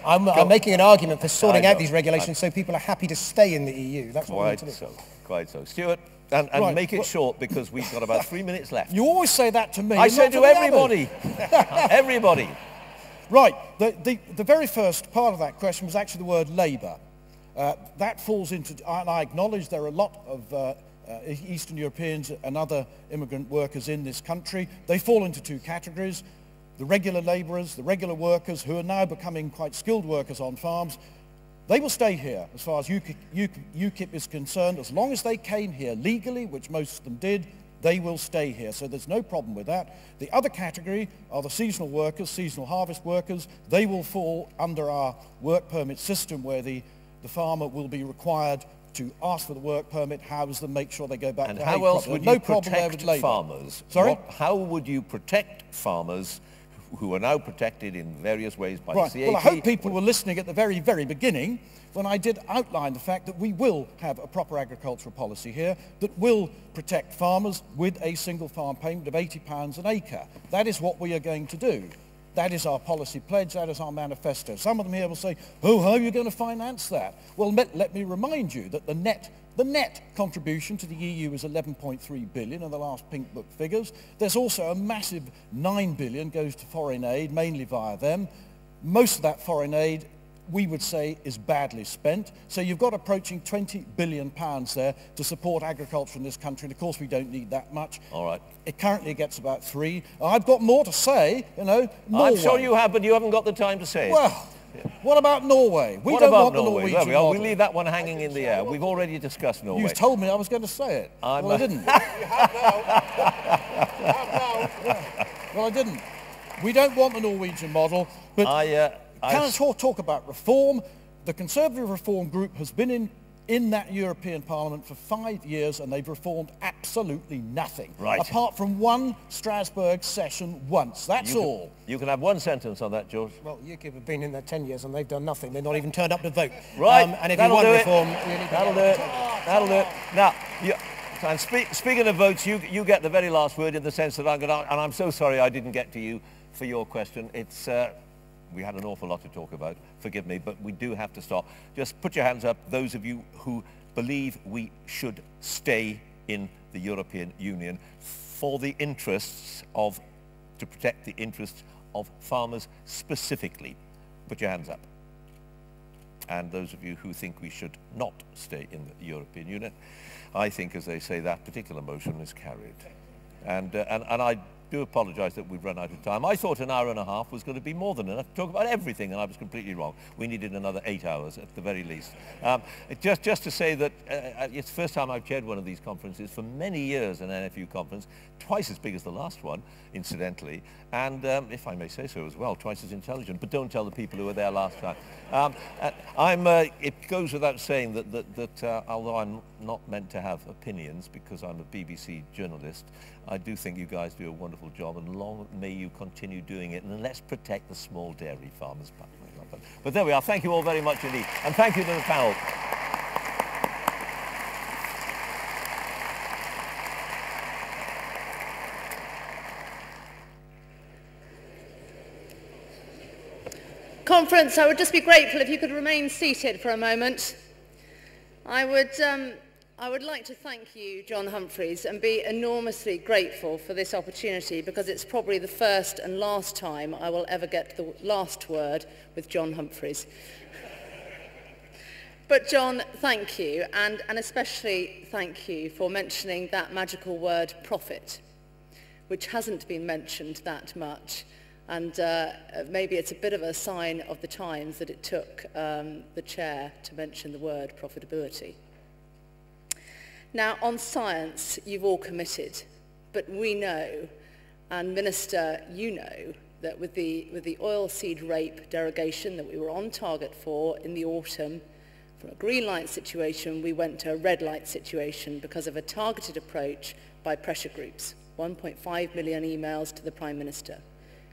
I'm making an argument for sorting out these regulations so people are happy to stay in the EU. That's what we need to do. Quite so. Stuart? And Right, make it short because we've got about 3 minutes left. You always say that to me. I and said not to the everybody. others. Everybody. Right. The very first part of that question was actually the word labour. That falls into, and I acknowledge there are a lot of Eastern Europeans and other immigrant workers in this country. They fall into two categories. The regular labourers, the regular workers who are now becoming quite skilled workers on farms. They will stay here as far as UKIP is concerned. As long as they came here legally, which most of them did, they will stay here. So there's no problem with that. The other category are the seasonal workers, seasonal harvest workers. They will fall under our work permit system where the farmer will be required to ask for the work permit, house them, make sure they go back And to how else would you protect farmers? Sorry? How would you protect farmers who are now protected in various ways by the CAP? Well, I hope people were listening at the very, very beginning when I did outline the fact that we will have a proper agricultural policy here that will protect farmers with a single farm payment of £80 an acre. That is what we are going to do. That is our policy pledge, that is our manifesto. Some of them here will say, oh, how are you going to finance that? Well, let me remind you that the net contribution to the EU is 11.3 billion in the last Pink Book figures. There's also a massive 9 billion goes to foreign aid, mainly via them. Most of that foreign aid, we would say, is badly spent. So you've got approaching £20 billion there to support agriculture in this country. And of course, we don't need that much. All right. It currently gets about 3. I've got more to say, you know. I'm sure you have, but you haven't got the time to say it. Well, what about Norway? We What don't about want the Norway? Norwegian There we are. model. We leave that one hanging in the air. We've already discussed Norway. You told me I was going to say it. Well, I didn't. Well, I didn't. We don't want the Norwegian model, but can I talk about reform? The Conservative Reform Group has been in that European Parliament for 5 years and they've reformed absolutely nothing. Right. Apart from one Strasbourg session once. That's all. You can have one sentence on that, George. Well, UKIP have been in there 10 years and they've done nothing. They've not even turned up to vote. Right. And if That'll you want do reform, it. you need to That'll do it. That'll do it. Now, and speaking of votes, you get the very last word in the sense that I'm going to, and I'm so sorry I didn't get to you for your question. It's, we had an awful lot to talk about, forgive me, but we do have to stop. Just put your hands up, those of you who believe we should stay in the European Union for the interests of, to protect the interests of farmers specifically. Put your hands up. And those of you who think we should not stay in the European Union, I think, as they say, that particular motion is carried. And do apologise that we've run out of time. I thought an hour and a half was going to be more than enough to talk about everything, and I was completely wrong. We needed another 8 hours at the very least. Just to say that it's the first time I've chaired one of these conferences for many years, an NFU conference, twice as big as the last one, incidentally, and if I may say so as well, twice as intelligent, but don't tell the people who were there last time. It goes without saying that although I'm not meant to have opinions because I'm a BBC journalist, I do think you guys do a wonderful job, and long may you continue doing it, and let's protect the small dairy farmers. But there we are. Thank you all very much indeed, and thank you to the panel. Conference, I would just be grateful if you could remain seated for a moment. I would like to thank you, John Humphreys, and be enormously grateful for this opportunity, because it's probably the first and last time I will ever get the last word with John Humphreys. But John, thank you, and especially thank you for mentioning that magical word profit, which hasn't been mentioned that much. And maybe it's a bit of a sign of the times that it took the chair to mention the word profitability. Now, on science, you've all committed, but we know, and Minister, you know, that with the oilseed rape derogation that we were on target for in the autumn, from a green light situation, we went to a red light situation because of a targeted approach by pressure groups. 1.5 million emails to the Prime Minister.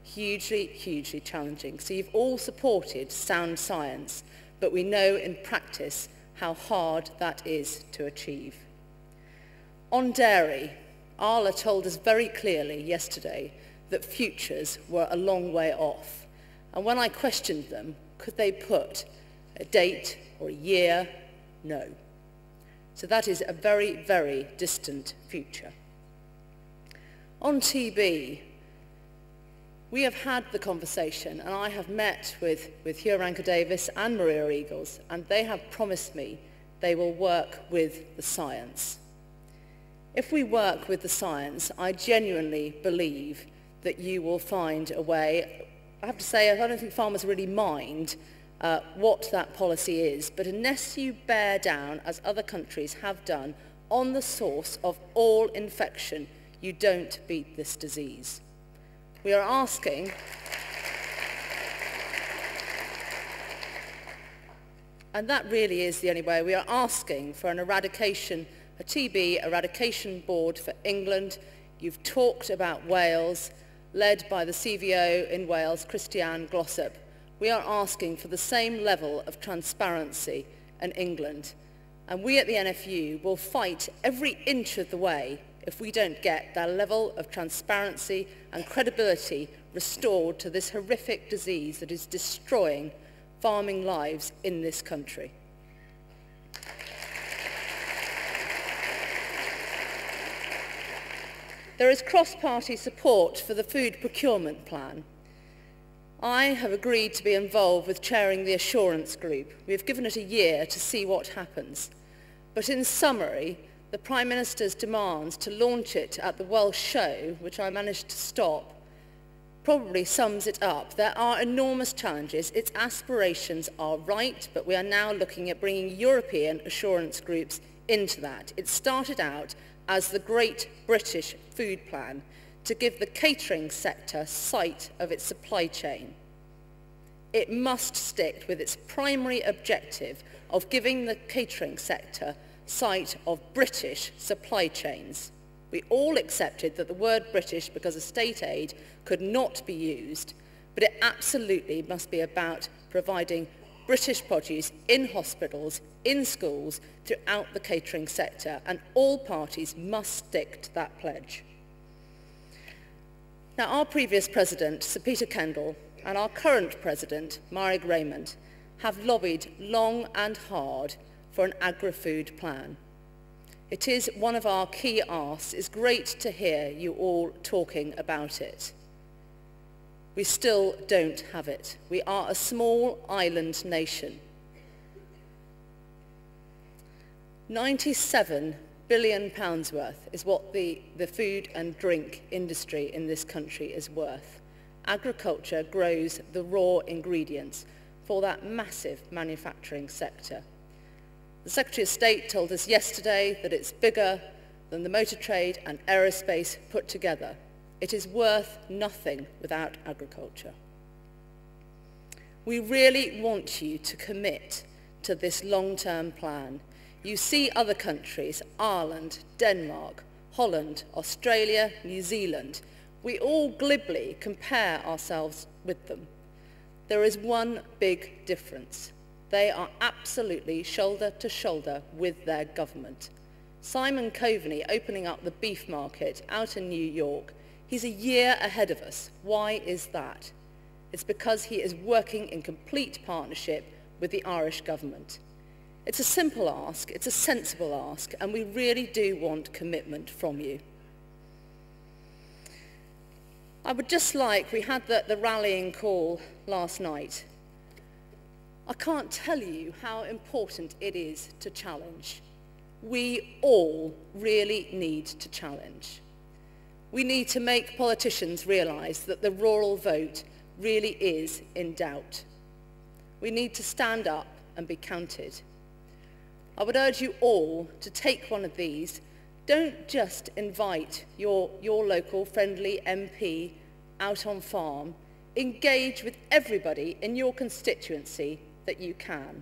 Hugely, hugely challenging. So you've all supported sound science, but we know in practice how hard that is to achieve. On dairy, Arla told us very clearly yesterday that futures were a long way off. And when I questioned them, could they put a date or a year? No. So that is a very, very distant future. On TB, we have had the conversation, and I have met with Irranca-Davies and Maria Eagles, and they have promised me they will work with the science. If we work with the science, I genuinely believe that you will find a way. I have to say, I don't think farmers really mind what that policy is, but unless you bear down, as other countries have done, on the source of all infection, you don't beat this disease. We are asking, and that really is the only way, we are asking for a TB eradication board for England. You've talked about Wales, led by the CVO in Wales, Christiane Glossop. We are asking for the same level of transparency in England. And we at the NFU will fight every inch of the way if we don't get that level of transparency and credibility restored to this horrific disease that is destroying farming lives in this country. There is cross-party support for the food procurement plan. I have agreed to be involved with chairing the assurance group. We have given it a year to see what happens. But in summary, the Prime Minister's demands to launch it at the Welsh show, which I managed to stop, probably sums it up. There are enormous challenges. Its aspirations are right, but we are now looking at bringing European assurance groups into that. It started out as the Great British Food Plan to give the catering sector sight of its supply chain. It must stick with its primary objective of giving the catering sector sight of British supply chains. We all accepted that the word British, because of state aid, could not be used, but it absolutely must be about providing British produce in hospitals, in schools, throughout the catering sector, and all parties must stick to that pledge. Now, our previous president, Sir Peter Kendall, and our current president, Mairg Raymond, have lobbied long and hard for an agri-food plan. It is one of our key asks. It's great to hear you all talking about it. We still don't have it. We are a small island nation. 97 billion worth is what the food and drink industry in this country is worth. Agriculture grows the raw ingredients for that massive manufacturing sector. The Secretary of State told us yesterday that it's bigger than the motor trade and aerospace put together. It is worth nothing without agriculture. We really want you to commit to this long-term plan. You see other countries, Ireland, Denmark, Holland, Australia, New Zealand. We all glibly compare ourselves with them. There is one big difference. They are absolutely shoulder to shoulder with their government. Simon Coveney opening up the beef market out in New York, he's a year ahead of us. Why is that? It's because he is working in complete partnership with the Irish government. It's a simple ask, it's a sensible ask, and we really do want commitment from you. I would just like, we had the rallying call last night. I can't tell you how important it is to challenge. We all really need to challenge. We need to make politicians realise that the rural vote really is in doubt. We need to stand up and be counted. I would urge you all to take one of these. Don't just invite your local friendly MP out on farm. Engage with everybody in your constituency that you can.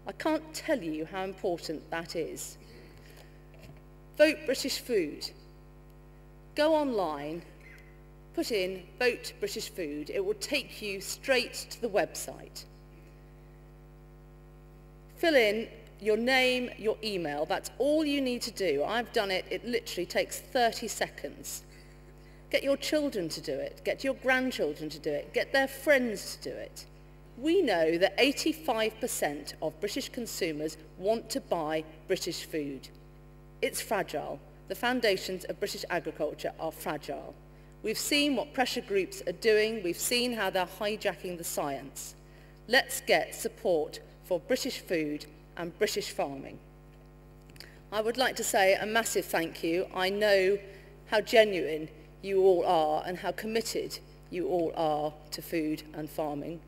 I can't tell you how important that is. Vote British Food. Go online, put in Vote British Food. It will take you straight to the website. Fill in your name, your email. That's all you need to do. I've done it. It literally takes 30 seconds. Get your children to do it. Get your grandchildren to do it. Get their friends to do it. We know that 85% of British consumers want to buy British food. It's fragile. The foundations of British agriculture are fragile. We've seen what pressure groups are doing. We've seen how they're hijacking the science. Let's get support for British food and British farming. I would like to say a massive thank you. I know how genuine you all are and how committed you all are to food and farming.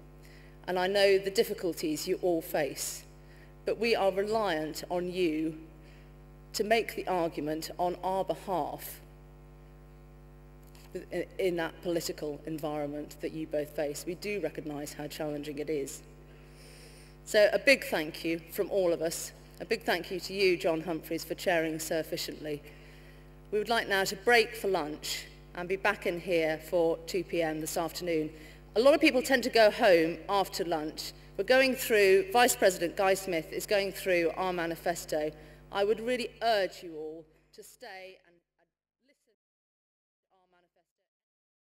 And I know the difficulties you all face. But we are reliant on you to make the argument on our behalf in that political environment that you both face. We do recognise how challenging it is. So a big thank you from all of us. A big thank you to you, John Humphreys, for chairing so efficiently. We would like now to break for lunch and be back in here for 2 p.m. this afternoon. A lot of people tend to go home after lunch. We're going through, Vice President Guy Smith is going through our manifesto. I would really urge you all to stay